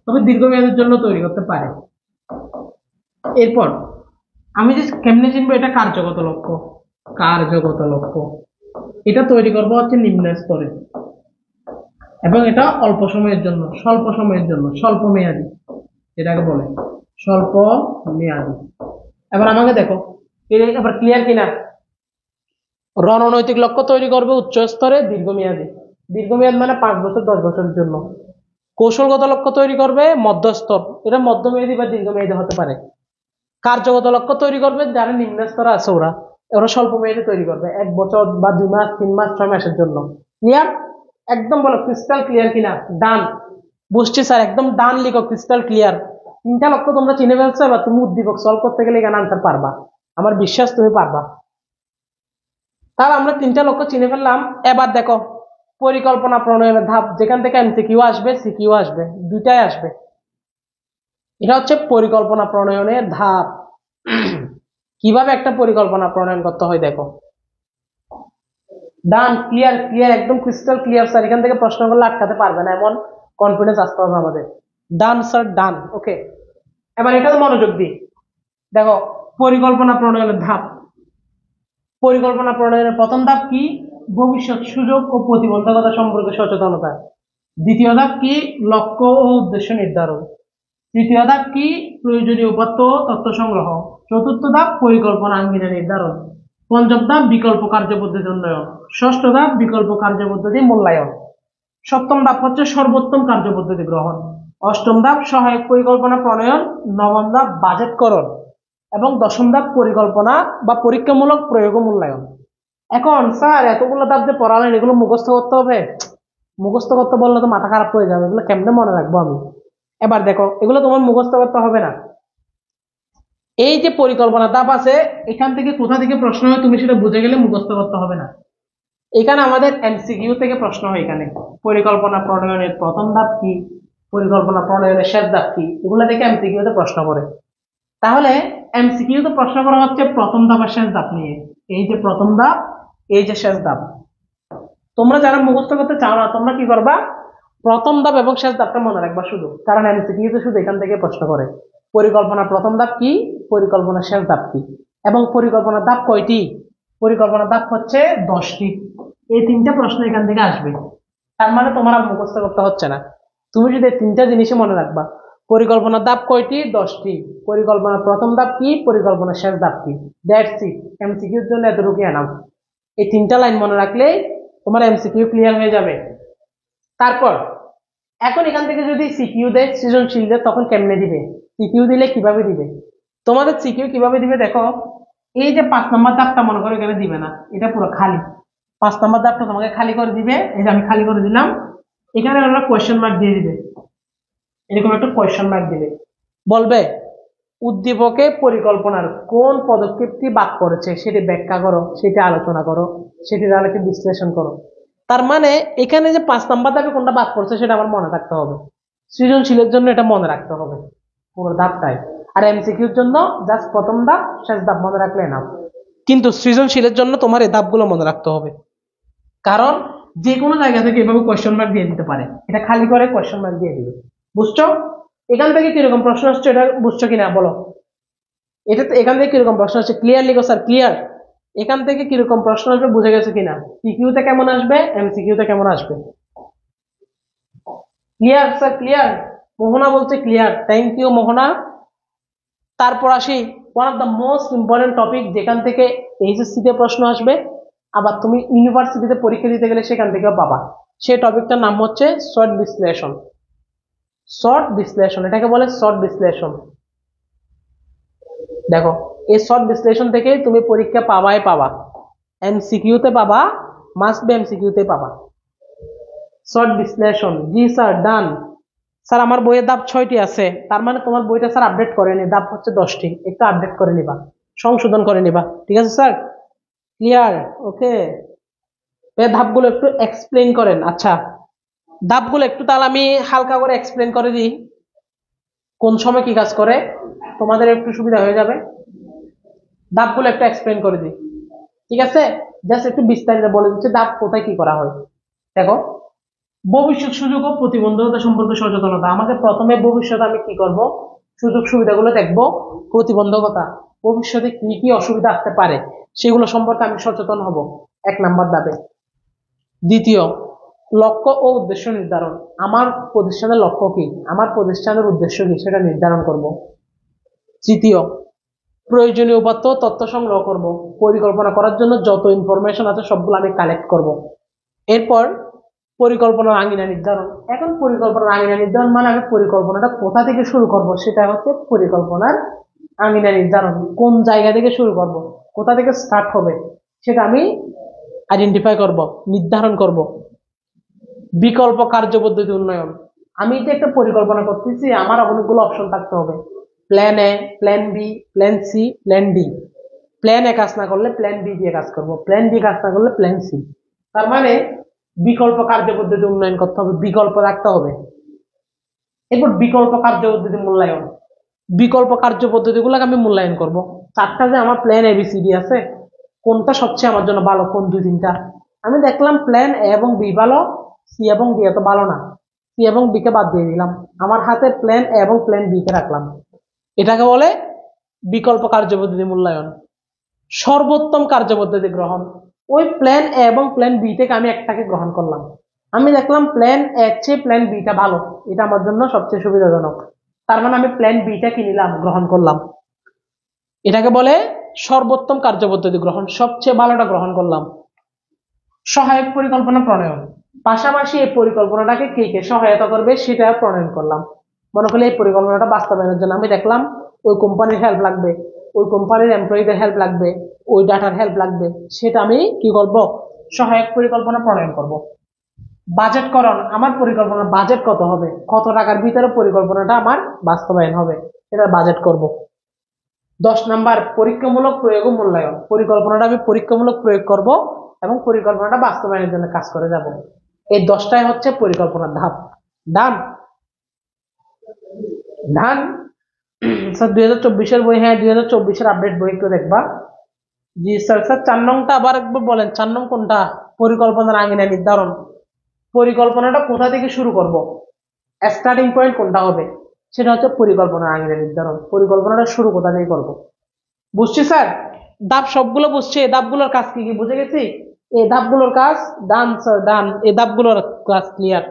তবে দীর্ঘমেয়াদের জন্য তৈরি করতে পারে। এরপর আমি যে কেমনে চিনবো? এটা কার্যগত লক্ষ্য। কার্যগত লক্ষ্য এটা তৈরি করবো হচ্ছে নিম্ন স্তরে, এবং এটা অল্প সময়ের জন্য, স্বল্প সময়ের জন্য, স্বল্প মেয়াদী, এটাকে বলে স্বল্প মেয়াদী। এবার আমাকে দেখো, এবার ক্লিয়ার কিনা? রণনৈতিক লক্ষ্য তৈরি করবে উচ্চ স্তরে দীর্ঘমেয়াদী, দীর্ঘমেয়াদ মানে 5 বছর 10 বছরের জন্য। কৌশলগত লক্ষ্য তৈরি করবে মধ্যস্তর, এটা মধ্যমেয়াদী বা দীর্ঘমেয়াদী হতে পারে। কার্যগত লক্ষ্য তৈরি করবে যারা নিম্ন স্তরে আছে ওরা, ওরা স্বল্প মেয়াদী তৈরি করবে, 1 বছর বা 2 মাস 3 মাস 6 মাসের জন্য। ক্লিয়ার? একদম বলো ক্রিস্টাল ক্লিয়ার কিনা? ডান? বুঝছি স্যার, একদম ডান লিখো, ক্রিস্টাল ক্লিয়ার। 3টা লক্ষ্য তোমরা চিনে ফেলছো, এবার তুমি উদ্দীপক সলভ করতে গেলে এখানে আনসার পারবা, আমার বিশ্বাস তুমি পারবা। তাহলে আমরা 3টা লক্ষ্য চিনে ফেললাম। এবার দেখো পরিকল্পনা প্রণয়নের ধাপ, যেখান থেকে এমসিকিউ আসবে সিকিউ আসবে, দুইটাই আসবে। এটা হচ্ছে পরিকল্পনা প্রণয়নের ধাপ। কিভাবে একটা পরিকল্পনা প্রণয়ন করতে হয় দেখো। ডান? ক্লিয়ার? ক্লিয়ার, একদম ক্রিস্টাল ক্লিয়ার স্যার, এখান থেকে প্রশ্ন করলে আটকাতে পারবে না, এমন কনফিডেন্স আসতে হবে আমাদের। ডান স্যার, ডান। ওকে, এবার এটা মনোযোগ দিই। দেখো পরিকল্পনা প্রণয়নের ধাপ। পরিকল্পনা প্রণয়নের প্রথম ধাপ কি? ভবিষ্যৎ সুযোগ ও প্রতিবন্ধকতা সম্পর্কে সচেতনতা। দ্বিতীয় ধাপ কি? লক্ষ্য ও উদ্দেশ্য নির্ধারণ। তৃতীয় ধাপ কি? প্রয়োজনীয় উপাত্ত ও তথ্য সংগ্রহ। চতুর্থ ধাপ পরিকল্পনা আঙ্গিনা নির্ধারণ। পঞ্চম ধাপ বিকল্প কার্যপদ্ধতি উন্নয়ন। ষষ্ঠ ধাপ বিকল্প কার্যপদ্ধতি মূল্যায়ন। সপ্তম ধাপ হচ্ছে সর্বোত্তম কার্যপদ্ধতি গ্রহণ। অষ্টম ধাপ সহায়ক পরিকল্পনা প্রণয়ন। নবম ধাপ বাজেটকরণ। এবং দশম ধাপ পরিকল্পনা বা পরীক্ষামূলক প্রয়োগ ও মূল্যায়ন। এখন স্যার এতগুলো ধাপ যে পড়ালেন এগুলো মুখস্থ করতে হবে, মুখস্থ করতে বললে তো মাথা খারাপ হয়ে যাবে, এগুলো কেমনে মনে রাখবো আমি। এবার দেখো এগুলো তোমার মুখস্থ করতে হবে না, এই যে পরিকল্পনা ধাপ আছে এখান থেকে কোথা থেকে প্রশ্ন হয় তুমি সেটা বুঝে গেলে মুখস্থ করতে হবে না। এখানে আমাদের এমসিকিউ থেকে প্রশ্ন হয়, এখানে পরিকল্পনা প্রণয়নের প্রথম ধাপ কি, পরিকল্পনা প্রণয়নের শেষ ধাপ কি, এগুলো থেকে এমসিকিউ তে প্রশ্ন করে। তাহলে এমসিকিউ তে প্রশ্ন করা হচ্ছে প্রথম ধাপ আর শেষ ধাপ নিয়ে, এই যে প্রথম ধাপ, এই যে শেষ ধাপ। তোমরা যারা মুখস্থ করতে চাও না তোমরা কি করবা, প্রথম ধাপ এবং শেষ ধাপটা মনে রাখবা শুধু, কারণ এমসিকিউ তে শুধু এখান থেকে প্রশ্ন করে। পরিকল্পনা প্রথম ধাপ কি, পরিকল্পনা শেষ ধাপ কি, এবং পরিকল্পনার ধাপ কয়টি, পরিকল্পনার ধাপ হচ্ছে 10টি। এই তিনটা প্রশ্ন এখান থেকে আসবে, তার মানে তোমার আর মুখস্থ করতে হচ্ছে না, তুমি যদি এই তিনটা জিনিসই মনে রাখবা, পরিকল্পনার ধাপ কয়টি, 10টি, পরিকল্পনার প্রথম ধাপ কি, পরিকল্পনার শেষ ধাপ কি, দ্যাটস ইট। এমসিকিউর জন্য এতটুকু এনাফ। এই তিনটা লাইন মনে রাখলে তোমার এমসিকিউ ক্লিয়ার হয়ে যাবে। তারপর এখন এখান থেকে যদি সিকিউ দেয়, সৃজনশীল দেয়, তখন কেমনে দিবে, সিকিউ দিলে কিভাবে দিবে, তোমাদের সিকিউ কিভাবে দিবে দেখো। এই যে 5 নম্বর ধাপটা মনে করো এখানে দিবে না, এটা পুরো খালি, 5 নম্বর ধাপটা তোমাকে খালি করে দিবে, এই যে আমি খালি করে দিলাম, এখানে ওরা কোয়েশ্চেন মার্ক দিয়ে দিবে, এরকম একটা কোয়েশ্চেন মার্ক দিবে, বলবে উদ্দীপকে পরিকল্পনার কোন পদক্ষেপটি বাদ করেছে সেটি ব্যাখ্যা করো, সেটি আলোচনা করো, সেটির আলোকে বিশ্লেষণ করো। তার মানে এখানে যে 5 নম্বর ধাপে কোনটা বাদ পড়ছে সেটা আমার মনে রাখতে হবে, সৃজনশীলের জন্য এটা মনে রাখতে হবে পুরো ধাপটাই, আর এমসিকিউর জন্য জাস্ট প্রথম ধাপ শেষ ধাপ মনে রাখলে না। কিন্তু সৃজনশীলের জন্য তোমার এই ধাপগুলো মনে রাখতে হবে, কারণ যে কোনো জায়গা থেকে এভাবে কোয়েশ্চেন মার্ক দিয়ে দিতে পারে, এটা খালি করে কোয়েশ্চেন মার্ক দিয়ে দিবে। বুঝছো এখান থেকে কিরকম প্রশ্ন আসছে, এটা বুঝছো কিনা বলো, এটা এখান থেকে কিরকম প্রশ্ন আসছে ক্লিয়ার লিখো স্যার ক্লিয়ার, এখান থেকে কিরকম প্রশ্ন আসবে বুঝে গেছো কিনা, সিকিউতে কেমন আসবে, এমসিকিউতে কেমন আসবে, ক্লিয়ার স্যার ক্লিয়ার। মোহনা বলছে ক্লিয়ার, থ্যাংক ইউ মোহনা। তারপর আসি one of the most important topic, যেখান থেকে এইচএসসি তে প্রশ্ন আসবে, আবার তুমি ইউনিভার্সিটিতে পরীক্ষা দিতে গেলে সেখান থেকেও পাবা। সেই টপিকটার নাম হচ্ছে শর্ট বিশ্লেষণ। শর্ট বিশ্লেষণ, এটাকে বলে শর্ট বিশ্লেষণ। দেখো এই শর্ট বিশ্লেষণ থেকে তুমি পরীক্ষা পাবাই পাবা, এমসিকিউতে পাবা, মাস্ট বি এমসিকিউতে পাবা। শর্ট বিশ্লেষণ, জি স্যার ডান। স্যার আমার বইয়ের ধাপ 6টি আছে, তার মানে তোমার বইটা স্যার আপডেট করেনি, ধাপ হচ্ছে 10টি, একটু আপডেট করে নিবা, সংশোধন করে নিবা, ঠিক আছে স্যার ক্লিয়ার ওকে। ধাপগুলো একটু এক্সপ্লেইন করেন। আচ্ছা ধাপগুলো একটু তাহলে আমি হালকা করে এক্সপ্লেইন করে দিই, কোন সময় কি কাজ করে তোমাদের একটু সুবিধা হয়ে যাবে, ধাপগুলো একটু এক্সপ্লেইন করে দিই, ঠিক আছে, জাস্ট একটু বিস্তারিত বলে দিচ্ছে ধাপ কোথায় কি করা হয়। দেখো ভবিষ্যৎ সুযোগ ও প্রতিবন্ধকতা সম্পর্কে সচেতনতা, আমাকে প্রথমে ভবিষ্যতে আমি কি করব, সুযোগ সুবিধাগুলো দেখবো, প্রতিবন্ধকতা ভবিষ্যতে কি কি অসুবিধা আসতে পারে সেগুলো সম্পর্কে আমি সচেতন হব 1 নম্বর ধাপে। দ্বিতীয় লক্ষ্য ও উদ্দেশ্য নির্ধারণ, আমার প্রতিষ্ঠানের লক্ষ্য কি, আমার প্রতিষ্ঠানের উদ্দেশ্য কি সেটা নির্ধারণ করব। তৃতীয় প্রয়োজনীয় উপাত্ত তথ্য সংগ্রহ করব, পরিকল্পনা করার জন্য যত ইনফরমেশন আছে সবগুলো আমি কালেক্ট করব। এরপর পরিকল্পনার আঙিনা নির্ধারণ, এখন পরিকল্পনার আঙিনা নির্ধারণ মানে আমি পরিকল্পনাটা কোথা থেকে শুরু করব সেটা হচ্ছে পরিকল্পনার আঙিনা নির্ধারণ, কোন জায়গা থেকে শুরু করব, কোথা থেকে স্টার্ট হবে সেটা আমি আইডেন্টিফাই করব, নির্ধারণ করব। বিকল্প কার্যপদ্ধতি উন্নয়ন, আমি যে একটা পরিকল্পনা করতেছি আমার অনেকগুলো অপশন থাকতে হবে, plan A, plan B, plan C, plan D. Plan A কাজ না করলে প্ল্যান বি দিয়ে কাজ করব, প্ল্যান বি কাজ না করলে প্ল্যান সি। তার মানে বিকল্প কার্যপদ্ধতি উন্নয়ন করতে হবে, বিকল্প রাখতে হবে। এরপর বিকল্প কার্যপদ্ধতি মূল্যায়ন, বিকল্প কার্যপদ্ধতিগুলোকে আমি মূল্যায়ন করব। 4টা যে আমার প্ল্যান এবিসিডি আছে, কোনটা সবচেয়ে আমার জন্য ভালো, কোন 2-3টা আমি দেখলাম প্ল্যান এ এবং বি ভালো, সি এবং ডি এত ভালো না, সি এবং ডি কে বাদ দিয়ে দিলাম, আমার হাতে প্ল্যান এ এবং প্ল্যান বি কে রাখলাম, এটাকে বলে বিকল্প কার্যপদ্ধতি মূল্যায়ন। সর্বোত্তম কার্যপদ্ধতি গ্রহণ, ওই প্ল্যান এ এবং প্ল্যান বি থেকে আমি একটাকে গ্রহণ করলাম, আমি দেখলাম প্ল্যান এ চেয়ে প্ল্যান বিটা ভালো, এটা আমার জন্য সবচেয়ে সুবিধাজনক, তার মানে আমি প্ল্যান বিটা কি নিলাম, গ্রহণ করলাম, এটাকে বলে সর্বোত্তম কার্যপদ্ধতি গ্রহণ, সবচেয়ে ভালোটা গ্রহণ করলাম। সহায়ক পরিকল্পনা প্রণয়ন, পাশাপাশি এই পরিকল্পনাটাকে কে কে সহায়তা করবে সেটা প্রণয়ন করলাম, মনে করলে এই পরিকল্পনাটা বাস্তবায়নের জন্য আমি দেখলাম ওই কোম্পানির হেল্প লাগবে, ওই কোম্পানির এমপ্লয়ীদের হেল্প লাগবে, ওই ডাটার হেল্প লাগবে, সেটা আমি কি করব, সহায়ক পরিকল্পনা প্রণয়ন করব। বাজেটকরণ, আমার পরিকল্পনা বাজেট কত হবে, কত টাকার ভিতরে পরিকল্পনাটা আমার বাস্তবায়ন হবে, সেটা বাজেট করব। 10 নাম্বার পরীক্ষামূলক প্রয়োগ ও মূল্যায়ন, পরিকল্পনাটা আমি পরীক্ষামূলক প্রয়োগ করব এবং পরিকল্পনাটা বাস্তবায়নের জন্য কাজ করে যাব। এই 10টাই হচ্ছে পরিকল্পনার ধাপ। ডান ডান স্যার 2024-এর বই, হ্যাঁ 2024-এর আপডেট বই একটু দেখবা। জি স্যার। স্যার 4 নংটা আবার একবার বলেন, 4 নং কোনটা? পরিকল্পনার আঙিনা নির্ধারণ। পরিকল্পনাটা কোথা থেকে শুরু করব, স্টার্টিং পয়েন্ট কোনটা হবে, সেটা হচ্ছে পরিকল্পনার আঙিনা নির্ধারণ। পরিকল্পনাটা শুরু কোথা থেকে করব, বুঝছি স্যার। ধাপ সবগুলো বুঝছি, এই ধাপগুলোর কাজ কি কি বুঝে গেছি। এই ধাপগুলোর কাজ ডান স্যার, ডান। এই ধাপগুলোর কাজ ক্লিয়ার।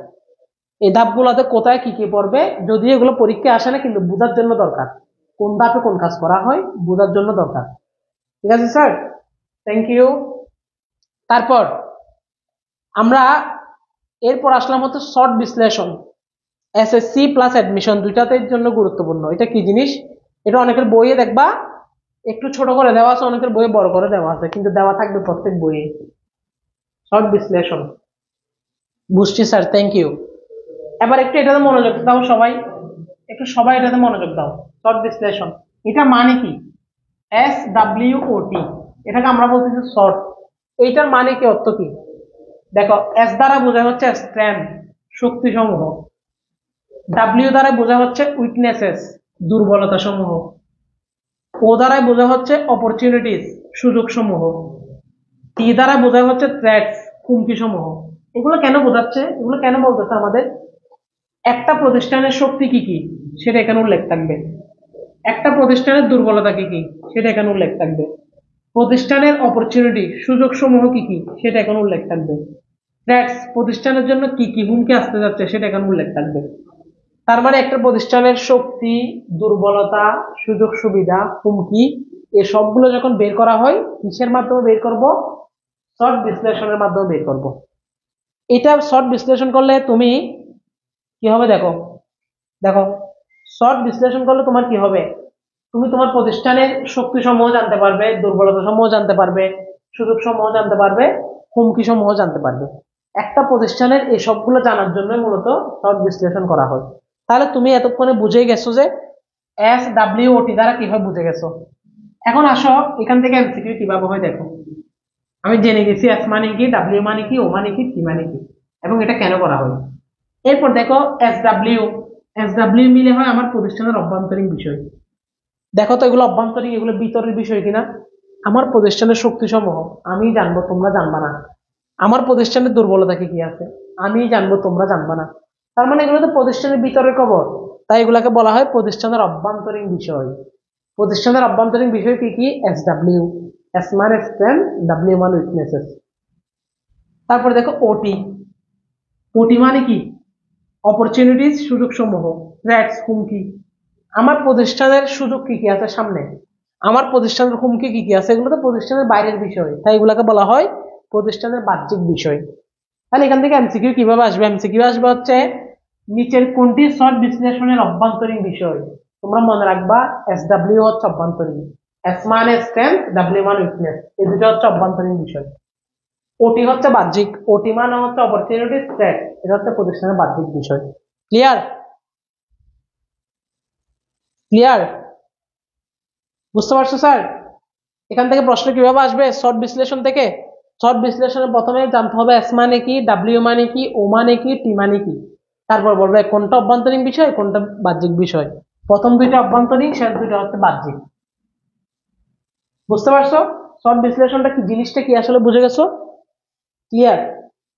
এই ধাপগুলোতে কোথায় কি কি পড়বে, যদি এগুলো পরীক্ষা আসে না, কিন্তু বোঝার জন্য দরকার, কোন ধাপে কোন কাজ করা হয় বোঝার জন্য দরকার। ঠিক আছে স্যার, থ্যাংক ইউ। তারপর আমরা এরপর আসলাম হচ্ছে শর্ট বিশ্লেষণ। এসএসসি প্লাস অ্যাডমিশন দুইটাতের জন্য গুরুত্বপূর্ণ। এটা কি জিনিস, এটা অনেকের বইয়ে দেখবা একটু ছোট করে দেওয়া আছে, অনেকের বইয়ে বড় করে দেওয়া আছে, কিন্তু দেওয়া থাকবে প্রত্যেক বইয়ে। শর্ট বিশ্লেষণ, বুঝছি স্যার, থ্যাংক ইউ। এবার একটু এটাতে মনোযোগ দাও সবাই, একটু সবাই এটাতে মনোযোগ দাও। শর্ট বিশ্লেষণ এটা মানে কি, SWOT, এটাকে আমরা বলতেছি শর্ট। এইটার মানে কি, অর্থ কি? দেখো, এস দ্বারা বোঝা হচ্ছে স্ট্রেংথ, শক্তি সমূহ। ডাব্লিউ দ্বারা বোঝা হচ্ছে উইকনেসেস, দুর্বলতা সমূহ। ও দ্বারা বোঝা হচ্ছে অপরচুনিটিস, সুযোগ সমূহ। টি দ্বারা বোঝা হচ্ছে থ্রেটস, হুমকি সমূহ। এগুলো কেন বোঝাচ্ছে, এগুলো কেন বলতেছে আমাদের? একটা প্রতিষ্ঠানের শক্তি কি কি সেটা এখানে উল্লেখ থাকবে, একটা প্রতিষ্ঠানের দুর্বলতা কি কি সেটা এখানে উল্লেখ থাকবে, প্রতিষ্ঠানের অপরচুনিটি, সুযোগ সমূহ কি কি সেটা এখানে উল্লেখ থাকবে, থ্রেটস, প্রতিষ্ঠানের জন্য কি কি হুমকি আসতে যাচ্ছে সেটা এখানে উল্লেখ থাকবে। তার মানে একটা প্রতিষ্ঠানের শক্তি, দুর্বলতা, সুযোগ সুবিধা, হুমকি, এই সবগুলো যখন বের করা হয়, কিসের মাধ্যমে বের করব? শর্ট বিশ্লেষণের মাধ্যমে বের করব। এটা শর্ট বিশ্লেষণ করলে তুমি কি হবে, দেখো দেখো, শর্ট বিশ্লেষণ করলে তোমার কি হবে, তুমি তোমার প্রতিষ্ঠানের শক্তি সমূহ জানতে পারবে, দুর্বলতা সমূহ জানতে পারবে, সুযোগ সমূহ জানতে পারবে, হুমকি সমূহ জানতে পারবে। একটা প্রতিষ্ঠানের এই সবগুলো জানার জন্য মূলত শর্ট বিশ্লেষণ করা হয়। তাহলে তুমি এতক্ষণে বুঝে গেছো যে SWOT দ্বারা কিভাবে বুঝে গেছো। এখন আসো এখান থেকে এমসিকিউ কিভাবে হয় দেখো। আমি জেনে গেছি এস মানে কি, ডাব্লিউ মানে কি, ও মানে কি, টি মানে কি, এবং এটা কেন করা হয়। এরপর দেখো SW মিলে হয় আমার প্রতিষ্ঠানের অভ্যন্তরীণ বিষয়। দেখো তো এগুলো অভ্যন্তরীণ, এগুলো ভিতরের বিষয় কিনা। আমার প্রতিষ্ঠানের শক্তি সমূহ আমি জানবো, তোমরা জানবা না। আমার প্রতিষ্ঠানের দুর্বলতা কি কি আছে আমি জানবো, তোমরা জানবা না। তার মানে এগুলো তো প্রতিষ্ঠানের ভিতরের খবর, তাই এগুলাকে বলা হয় প্রতিষ্ঠানের অভ্যন্তরীণ বিষয়। প্রতিষ্ঠানের অভ্যন্তরীণ বিষয় কি কি? SW, এস মানে স্ট্রেংথ, ডাব্লিউ মানে উইকনেসেস। তারপরে দেখো ওটি মানে কি? অপরচুনিটিস, সুযোগ সমূহ, থ্রেটস, হুমকি। আমার প্রতিষ্ঠানের সুযোগ কি কি আছে সামনে, আমার প্রতিষ্ঠানের হুমকি কি কি আছে, এগুলো তো প্রতিষ্ঠানের বাইরের বিষয়, তাই এগুলাকে বলা হয় প্রতিষ্ঠানের বাহ্যিক বিষয়। তাহলে এখান থেকে এমসিকিউ কিভাবে আসবে, এমসিকিউ আসবে হচ্ছে নিচের কোনটি শর্ট বিশ্লেষণের অভ্যন্তরীণ বিষয়। তোমরা মনে রাখবা SW হচ্ছে অভ্যন্তরীণ, এস মানে স্ট্রেংথ, ডাব্লিউ মানে উইকনেস, এই দুটো হচ্ছে অভ্যন্তরীণ বিষয়। ওটি হচ্ছে বাহ্যিক, ওটি মানে হচ্ছে অপরচুনিটি, থ্রেট, এটা হচ্ছে প্রতিষ্ঠানের বাহ্যিক বিষয়। ক্লিয়ার ক্লিয়ার বুঝতে পারছো স্যার? এখান থেকে প্রশ্ন কিভাবে আসবে শর্ট বিশ্লেষণ থেকে? শর্ট বিশ্লেষণে প্রথমে জানতে হবে এস মানে কি, ডাব্লিউ মানে কি, ও মানে কি, টি মানে কি। তারপর বলবে কোনটা অভ্যন্তরীণ বিষয়, কোনটা বাহ্যিক বিষয়। প্রথম দুইটা অভ্যন্তরীণ, শেষ দুইটা হচ্ছে বাহ্যিক। বুঝতে পারছো শর্ট বিশ্লেষণটা কি জিনিসটা কি আসলে বুঝে গেছো? ক্লিয়ার?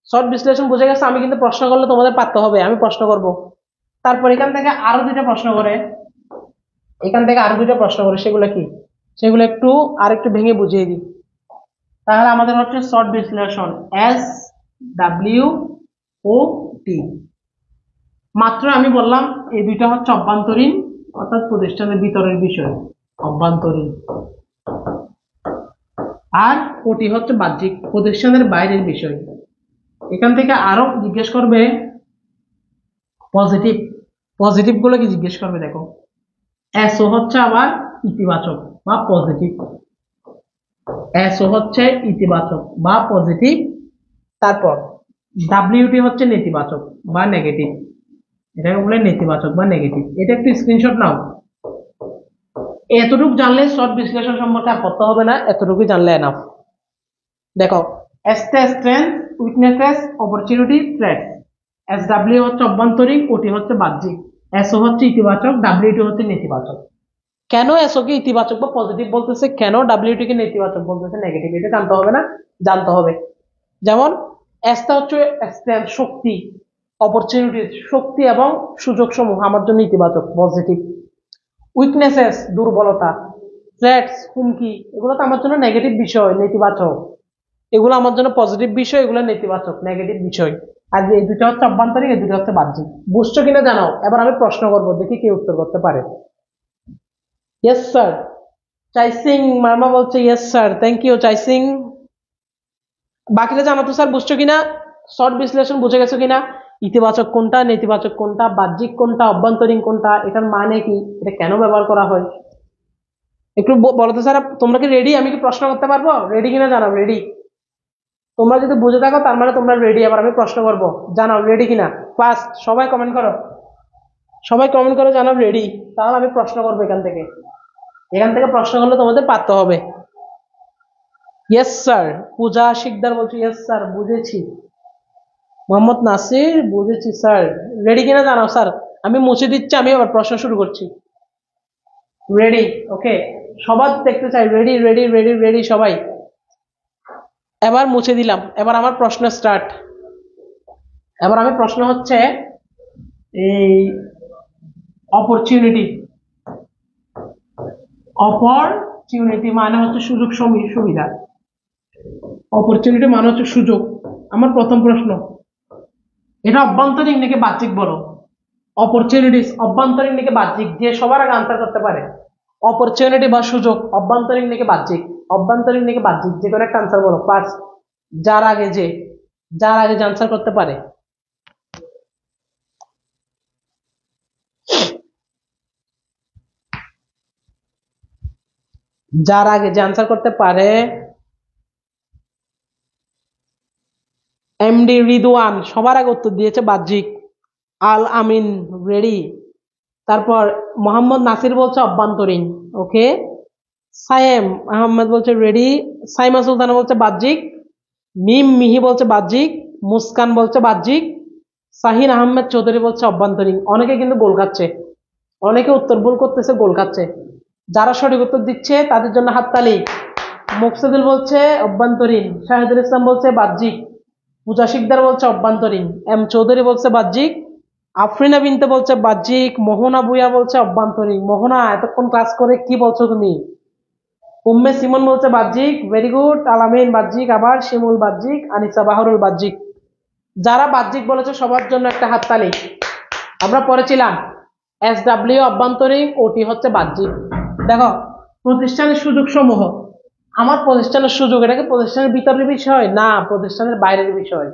শর্ট বিশ্লেষণ বুঝে গেছো। আমি কিন্তু প্রশ্ন করলে তোমাদের পারতে হবে, আমি প্রশ্ন করব। তারপর এখান থেকে আরো দুইটা প্রশ্ন করে, সেগুলো কি, সেগুলো একটু আরেকটু ভেঙে বুঝিয়ে দিই। তাহলে আমাদের হচ্ছে শর্ট বিশ্লেষণ SWOT। মাত্র আমি বললাম এই দুইটা হচ্ছে অভ্যন্তরীণ, অর্থাৎ প্রতিষ্ঠানের ভিতরের বিষয়, অভ্যন্তরীণ। আর ওটি হচ্ছে বাহ্যিক, প্রতিষ্ঠানের বাইরের বিষয়। এখান থেকে আরো জিজ্ঞেস করবে পজিটিভ, পজিটিভ গুলো কি জিজ্ঞেস করবে দেখো। SO হচ্ছে আবার ইতিবাচক, বা পজিটিভ, এসও হচ্ছে ইতিবাচক বা পজিটিভ, তারপর ডাব্লিউটি হচ্ছে নেতিবাচক বা নেগেটিভ, এটাকে বলে নেতিবাচক বা নেগেটিভ। এটা একটু স্ক্রিনশট নাও। এতটুকু জানলে শর্ট বিশ্লেষণ সম্পর্কে আর পড়তে হবে না, এতটুকুই জানলে এনাফ। দেখো, strength, weaknesses, opportunity, threat. SW হচ্ছে অভ্যন্তরীণ, ওটি হচ্ছে বাহ্যিক, এসও হচ্ছে ইতিবাচক, ডাব্লিউটি হচ্ছে নেতিবাচক। কেন এসও কে ইতিবাচক বা পজিটিভ বলতেছে, কেন ডাব্লিউটি কে নেতিবাচক বলতেছে, নেগেটিভ, এটা জানতে হবে না, জানতে হবে। যেমন এসটা হচ্ছে স্ট্রেংথ, শক্তি, অপরচুনিটি, শক্তি এবং সুযোগ সমূহ আমার জন্য ইতিবাচক, পজিটিভ। উইকনেসেস, দুর্বলতা, থ্রেটস, হুমকি, এগুলো তো আমার জন্য নেগেটিভ বিষয়, নেতিবাচক। এগুলো আমার জন্য পজিটিভ বিষয়, এগুলো নেতিবাচক, নেগেটিভ বিষয়। আর এই দুটো হচ্ছে অভ্যন্তরীণ, এই দুটো হচ্ছে বাহ্যিক। বুঝছো কিনা জানাও। এবার আমি প্রশ্ন করবো, দেখি কে উত্তর করতে পারে। ইয়েস স্যার, চাইসিং মার্মা বলছে ইয়েস স্যার, থ্যাংক ইউ চাইসিং। বাকিরা জানো তো স্যার, বুঝছো কিনা, শর্ট বিশ্লেষণ বুঝে গেছো কিনা, ইতিবাচক কোনটা, নেতিবাচক কোনটা, বাহ্যিক কোনটা, অভ্যন্তরীণ কোনটা, এটার মানে কি, এটা কেন ব্যবহার করা হয়, একটু বলো তো স্যার। তোমরা কি রেডি? আমি কি প্রশ্ন করতে পারবো? রেডি কিনা জানাও, রেডি। তোমরা যদি বুঝে থাকো তার মানে তোমরা রেডি। এবার আমি প্রশ্ন করবো, জানাও রেডি কিনা। ফার্স্ট সবাই কমেন্ট করো, সবাই কমেন্ট করো, জানাও রেডি। তাহলে আমি প্রশ্ন করবো এখান থেকে, এখান থেকে প্রশ্ন করলে তোমাদের পারতে হবে। ইয়েস স্যার, পূজা শিকদার বলছি ইয়েস স্যার, বুঝেছি। মোহাম্মদ নাসির, বুঝেছি স্যার। রেডি কিনা জানাও স্যার। আমি মুছে দিচ্ছি, আমি আবার প্রশ্ন শুরু করছি। রেডি? ওকে, সবার দেখতে চাই, রেডি রেডি রেডি রেডি সবাই। এবার মুছে দিলাম, এবার আমার প্রশ্ন স্টার্ট। এবার আমি প্রশ্ন হচ্ছে এই অপরচুনিটি, অপরচুনিটি মানে হচ্ছে সুযোগ সুবিধা, অপরচুনিটি মানে হচ্ছে সুযোগ। আমার প্রথম প্রশ্ন, এটা অভ্যন্তরীণ নাকি বাহ্যিক বলো? অপরচুনিটিস অভ্যন্তরীণ নাকি বাহ্যিক, যে সবার আগে আনসার করতে পারে। অপরচুনিটি বা সুযোগ অভ্যন্তরীণ নাকি বাহ্যিক, অভ্যন্তরীণ নাকি বাহ্যিক, যে কোনো একটা আনসার বলো ফার্স্ট। যার আগে যে, যার আগে যে আনসার করতে পারে। যার আগে যে আনসার করতে পারে। এমডি রিদওয়ান সবার আগে উত্তর দিয়েছে বাহ্যিক। আল আমিন রেডি। তারপর মোহাম্মদ নাসির বলছে অভ্যন্তরীণ, ওকে। সায়েম আহমেদ বলছে রেডি। সাইমা সুলতানা বলছে বাহ্যিক। মিম মিহি বলছে বাহ্যিক। মুস্কান বলছে বাহ্যিক। শাহিন আহমেদ চৌধুরী বলছে অভ্যন্তরীণ। অনেকে কিন্তু গোল খাচ্ছে, অনেকে উত্তর ভুল করতেছে, গোল খাচ্ছে। যারা সঠিক উত্তর দিচ্ছে তাদের জন্য হাততালি। মুকসিদুল বলছে অভ্যন্তরীণ, শাহিদুল ইসলাম বলছে বাহ্যিক, পূজা শিকদার বলছে অভ্যন্তরীণ, এম চৌধুরী বলছে বাহ্যিক, আফরিনা বিনতে বলছে বাহ্যিক, মোহনা বুয়া বলছে অভ্যন্তরীণ। মোহনা এতক্ষণ ক্লাস করে কি বলছো তুমি? উম্মে সিমন বলছে বাহ্যিক, ভেরি গুড। আলামিন বাহ্যিক, আবার শিমুল বাহ্যিক, আনিসা বাহরুল বাহ্যিক। যারা বাহ্যিক বলেছে সবার জন্য একটা হাততালি। আমরা পড়েছিলাম SW অভ্যন্তরীণ, ওটি হচ্ছে বাহ্যিক। দেখো, প্রতিষ্ঠানের সুযোগ সমূহ, আমার প্রতিষ্ঠানের সুযোগ, এটাকে প্রতিষ্ঠানের ভিতরের বিষয় না, প্রতিষ্ঠানের বাইরের বিষয়।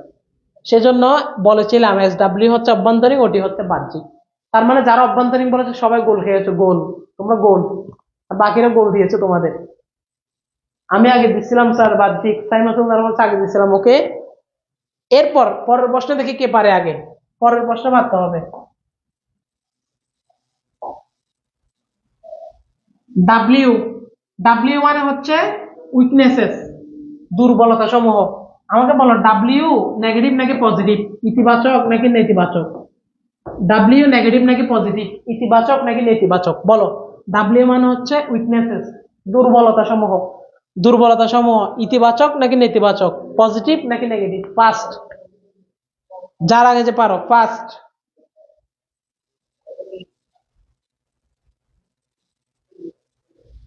সেজন্য বলেছিলাম SW হচ্ছে অভ্যন্তরীণ, ওটি হচ্ছে বাহ্যিক। তার মানে যারা অভ্যন্তরীণ বলেছে সবাই গোল খেয়েছো, গোল। তোমরা গোল, আর বাকিরা গোল দিয়েছে তোমাদের। আমি আগে দিচ্ছিলাম স্যার বাহ্যিক, সাইমাসুল বলছে আগে দিচ্ছিলাম, ওকে। এরপর পরের প্রশ্ন দেখি কে পারে আগে, পরের প্রশ্ন ভাবতে হবে। ডাব্লিউ, ডাব্লিউ মানে হচ্ছে উইকনেসেস, দুর্বলতা সমূহ। আমাকে বলো ডাব্লিউ নেগেটিভ নাকি পজিটিভ, ইতিবাচক নাকি নেতিবাচক? ডাব্লিউ নেগেটিভ নাকি পজিটিভ, ইতিবাচক নাকি নেতিবাচক বলো। ডাব্লিউ মানে হচ্ছে উইকনেসেস, দুর্বলতা সমূহ, দুর্বলতা সমূহ, ইতিবাচক নাকি নেতিবাচক, পজিটিভ নাকি নেগেটিভ? ফার্স্ট, যার আগে যে পারো ফার্স্ট।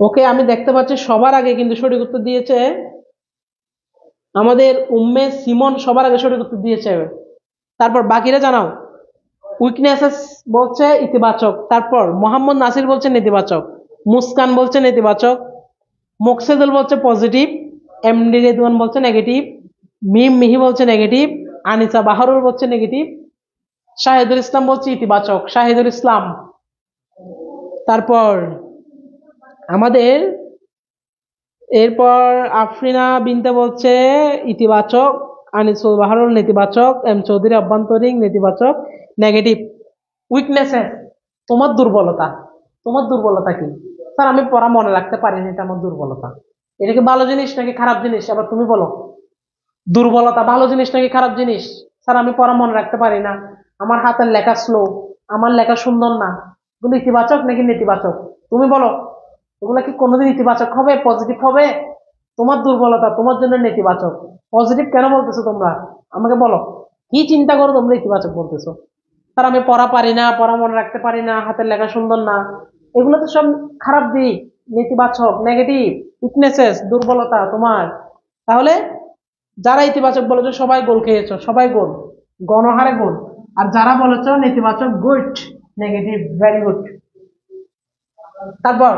ওকে, আমি দেখতে পাচ্ছি সবার আগে কিন্তু সঠিক উত্তর দিয়েছে আমাদের উম্মে সিমন, সবার আগে সঠিক উত্তর দিয়েছে। তারপর বাকিরা জানাও। উইকনেসেস বলছে ইতিবাচক, তারপর মোহাম্মদ নাসির বলছে নেতিবাচক, মুস্কান বলছে নেতিবাচক, মোকসেদুল বলছে পজিটিভ, এমডি রেদওয়ান বলছে নেগেটিভ, মিম মিহি বলছে নেগেটিভ, আনিসা বাহরুল বলছে নেগেটিভ, শাহিদুল ইসলাম বলছে ইতিবাচক, শাহিদুল ইসলাম। তারপর আমাদের এরপর আফরিনা বিনতে বলছে ইতিবাচক, আনিসুল বাহারুল নেতিবাচক, এম চৌধুরী অভ্যন্তরীণ নেতিবাচক। নেগেটিভ, উইকনেসেস, তোমার দুর্বলতা। তোমার দুর্বলতা কি? স্যার আমি পড়া মনে রাখতে পারিনি, এটা আমার দুর্বলতা। এটা কি ভালো জিনিস নাকি খারাপ জিনিস? আবার তুমি বলো। দুর্বলতা ভালো জিনিস নাকি খারাপ জিনিস? স্যার আমি পড়া মনে রাখতে পারি না, আমার হাতের লেখা স্লো, আমার লেখা সুন্দর না, এগুলো ইতিবাচক নাকি নেতিবাচক? তুমি বলো। এগুলো কি কোনোদিন ইতিবাচক হবে, পজিটিভ হবে? তোমার দুর্বলতা তোমার জন্য নেতিবাচক। পজিটিভ কেন বলতেছো তোমরা? আমাকে বলো, কি চিন্তা করো তোমরা ইতিবাচক বলতেছো? স্যার আমি পড়া পারি না, পড়া মনে রাখতে পারি না, হাতের লেখা সুন্দর না, এগুলো তো সব খারাপ দিক, নেতিবাচক, নেগেটিভ, উইকনেসেস, দুর্বলতা তোমার। তাহলে যারা ইতিবাচক বলেছো সবাই গোল খেয়েছো, সবাই গোল, গণহারে গোল। আর যারা বলেছো নেতিবাচক, গুড, নেগেটিভ, ভেরি গুড। তারপর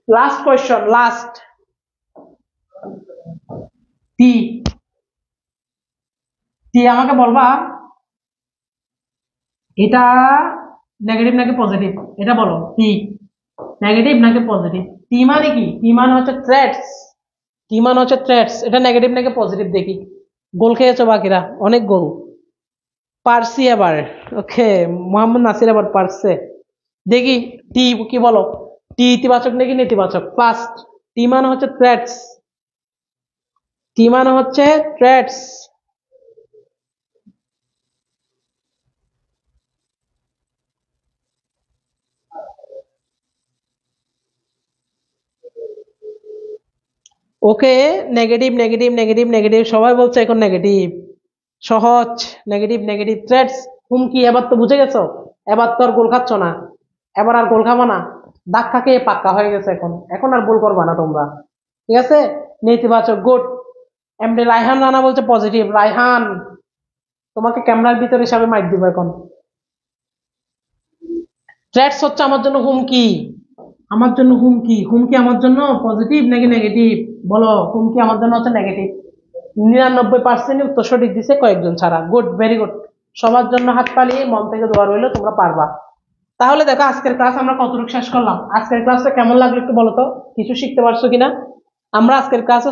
লাস্ট কোয়েশ্চন, লাস্ট। টি, টি আমাকে বলবা এটা নেগেটিভ নাকি পজিটিভ? এটা বলো, টি নেগেটিভ নাকি পজিটিভ? টি মানে কি? টি মানে হচ্ছে থ্রেটস, টি মানে হচ্ছে থ্রেটস। এটা নেগেটিভ নাকি পজিটিভ দেখি? গোল খেয়েছো বাকিরা, অনেক গোল। পারসি এবার, ওকে, মোহাম্মদ নাসির এবার পারছে। দেখি টি কি বলো, টি ইতিবাচক নাকি নেতিবাচক? ফার্স্ট, টি মানে হচ্ছে থ্রেটস, টি মানে হচ্ছে থ্রেটস। ওকে, নেগেটিভ নেগেটিভ নেগেটিভ নেগেটিভ, সবাই বলছে এখন নেগেটিভ। সহজ, নেগেটিভ নেগেটিভ থ্রেটস, হুমকি। এবার তো বুঝে গেছো, এবার তো আর গোল খাচ্ছ না, এবার আর গোল খাবো না, ধাক্কা খেয়ে পাক্কা হয়ে গেছে, এখন এখন আর গোল করবা না তোমরা, ঠিক আছে? নেতিবাচক, গুড। এমনি রায়হান রানা বলছে পজিটিভ। রায়হান, তোমাকে ক্যামেরার ভিতরে হিসাবে মাইক দিব এখন। থ্রেটস হচ্ছে আমার জন্য হুমকি, আমার জন্য হুমকি। হুমকি আমার জন্য পজিটিভ নাকি নেগেটিভ? বলো, হুমকি আমার জন্য হচ্ছে নেগেটিভ। 99% উত্তর সঠিক দিছে, কয়েকজন ছাড়া। Good, very good. সবার জন্য হাততালি, মন থেকে দোয়া রইলো, তোমরা পারবা। তাহলে দেখো আজকের ক্লাস আমরা কতটুকু শেষ করলাম। আজকের ক্লাসটা কেমন লাগলো একটু বলো তো, কিছু শিখতে পারছো কিনা? আমরা আজকের ক্লাসে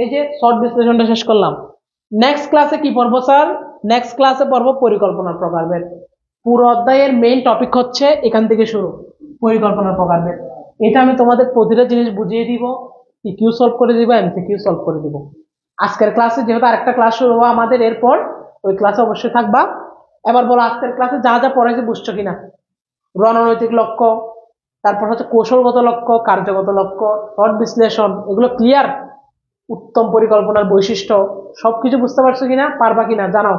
এই যে শর্ট বিশ্লেষণটা শেষ করলাম। নেক্সট ক্লাসে কি পড়বো স্যার? নেক্সট ক্লাসে পড়বো পরিকল্পনার প্রকারভেদ। পুরো অধ্যায়ের মেইন টপিক হচ্ছে এখান থেকে শুরু, পরিকল্পনার প্রকারভেদ। এটা আমি তোমাদের প্রতিটা জিনিস বুঝিয়ে দিব, কিউ সলভ করে দিব, এমসিকিউ সলভ করে দিব। আজকের ক্লাসে যেহেতু আরেকটা ক্লাস শুরু হবো আমাদের, এরপর ওই ক্লাসে অবশ্যই থাকবা। এবার বলো, আজকের ক্লাসে যা যা পড়াইছে বুঝছো কিনা? রণনৈতিক লক্ষ্য, তারপর হচ্ছে কৌশলগত লক্ষ্য, কার্যগত লক্ষ্য, শর্ট বিশ্লেষণ, এগুলো ক্লিয়ার? উত্তম পরিকল্পনার বৈশিষ্ট্য, সবকিছু বুঝতে পারছো কিনা, পারবা কিনা জানাও।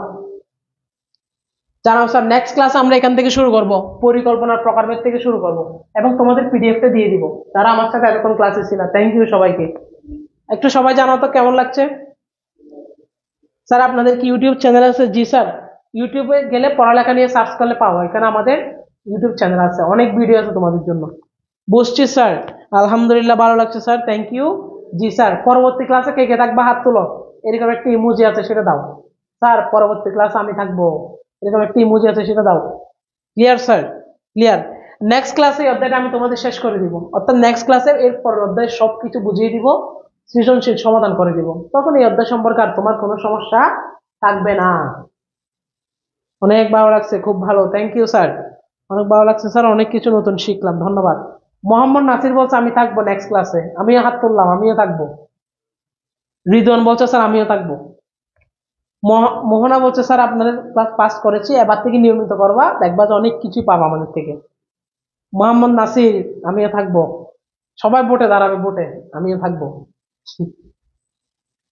জানাও স্যার। নেক্সট ক্লাস আমরা এখান থেকে শুরু করব, পরিকল্পনার প্রকারভেদ থেকে শুরু করব, এবং তোমাদের পিডিএফটা দিয়ে দিব যারা আমার সাথে এতক্ষণ ক্লাসে ছিল। থ্যাংক ইউ সবাইকে। একটু সবাই জানাও তো কেমন লাগছে। স্যার আপনাদের কি ইউটিউব চ্যানেল আছে? জি স্যার, ইউটিউবে গেলে পড়ালেখা নিয়ে সার্চ করলে পাবো, এখানে আমাদের ইউটিউব চ্যানেল আছে, অনেক ভিডিও আছে তোমাদের জন্য। বুঝছি স্যার, আলহামদুলিল্লাহ, ভালো লাগছে স্যার, থ্যাংক ইউ। জি স্যার, পরবর্তী ক্লাসে কে কে থাকবা হাত তুলো, এরকম একটা ইমোজি আছে সেটা দাও। স্যার পরবর্তী ক্লাসে আমি থাকবো, এরকম একটা ইমোজি আছে সেটা দাও। Clear sir? ক্লিয়ার। নেক্সট ক্লাসে এই অধ্যায়টা আমি তোমাদের শেষ করে দিব, অর্থাৎ নেক্সট ক্লাসে এর পরের অধ্যায় সবকিছু বুঝিয়ে দিব, সৃজনশীল সমাধান করে দিব, তখন এই অধ্যায় সম্পর্কে আর তোমার কোনো সমস্যা থাকবে না। অনেক ভালো লাগছে, খুব ভালো, থ্যাংক ইউ স্যার। অনেক ভালো লাগছে স্যার, অনেক কিছু নতুন শিখলাম, ধন্যবাদ। মোহাম্মদ নাসির বলছে আমি থাকবো নেক্সট ক্লাসে, আমিও হাত তুললাম, আমিও থাকবো। রিদওয়ান বলছে স্যার আমিও থাকবো। মোহনা বলছে স্যার আপনাদের ক্লাস পাস করেছি, এবার থেকে নিয়মিত করবা, দেখবা যে অনেক কিছুই পাবা আমাদের থেকে। মোহাম্মদ নাসির, আমিও থাকবো। সবাই ভোটে দাঁড়াবে, ভোটে আমিও থাকবো।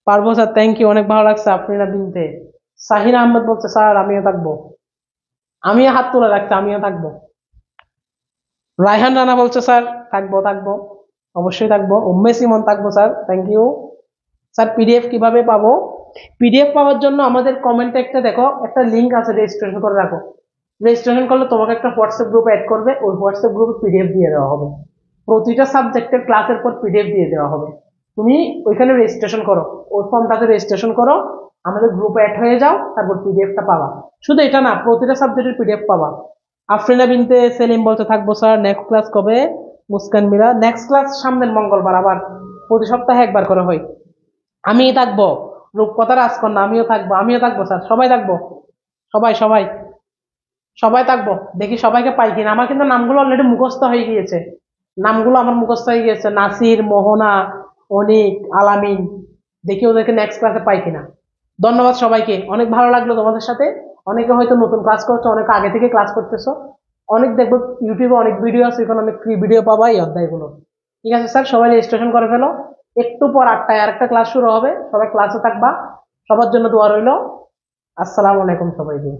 পারবো স্যার, থ্যাংক ইউ, অনেক ভালো লাগছে। আফরিনা বিনতে, সাহির আহমেদ বলছে স্যার আমিও থাকবো, আমিও হাত তুলে রাখছি, আমিও থাকবো। রায়হান রানা বলছে স্যার থাকবো থাকবো, অবশ্যই থাকবো। উম্মে সিমন থাকবো sir, thank you. Sir PDF কিভাবে পাবো? পিডিএফ পাওয়ার জন্য আমাদের কমেন্টে একটা দেখো, একটা লিঙ্ক আছে, রেজিস্ট্রেশন করে রাখো। রেজিস্ট্রেশন করলে তোমাকে একটা হোয়াটসঅ্যাপ গ্রুপে অ্যাড করবে, ওই হোয়াটসঅ্যাপ গ্রুপে পিডিএফ দিয়ে দেওয়া হবে, প্রতিটা সাবজেক্টের ক্লাসের পর পিডিএফ দিয়ে দেওয়া হবে। তুমি ওইখানে রেজিস্ট্রেশন করো, ওই ফর্মটাতে রেজিস্ট্রেশন করো, আমাদের গ্রুপে অ্যাড হয়ে যাও, তারপর পিডিএফটা পাবা। শুধু এটা না, প্রতিটা সাবজেক্টের পিডিএফ পাবা। আফরিনা বিনতে সেলিম বলতে থাকবো স্যার, নেক্সট ক্লাস কবে? মুস্কান মীরা। নেক্সট ক্লাস সামনের মঙ্গলবার, আবার প্রতি সপ্তাহে একবার করে হয়। আমি থাকবো, রূপকথা রাজকন্যা আমিও থাকবো স্যার, সবাই থাকবো, সবাই সবাই সবাই থাকবো। দেখি সবাইকে পাই কিনা। আমার কিন্তু নামগুলো অলরেডি মুখস্থ হয়ে গিয়েছে, নামগুলো আমার মুখস্থ হয়ে গিয়েছে, নাসির, মোহনা, অনিক, আলামিন। দেখি ওদেরকে নেক্সট ক্লাসে পাই কিনা। ধন্যবাদ সবাইকে, অনেক ভালো লাগলো তোমাদের সাথে। অনেকে হয়তো নতুন ক্লাস করছো, অনেকে আগে থেকে ক্লাস করতেছো। অনেক দেখবো ইউটিউবে অনেক ভিডিও আছে, এখন অনেক ফ্রি ভিডিও পাবা এই অধ্যায়গুলো। ঠিক আছে স্যার, সবাই রেজিস্ট্রেশন করে ফেলো। একটু পর 8টায় আরেকটা ক্লাস শুরু হবে, সবাই ক্লাসে থাকবা। সবার জন্য দোয়া রইলো। আসসালামু আলাইকুম সবাইকে।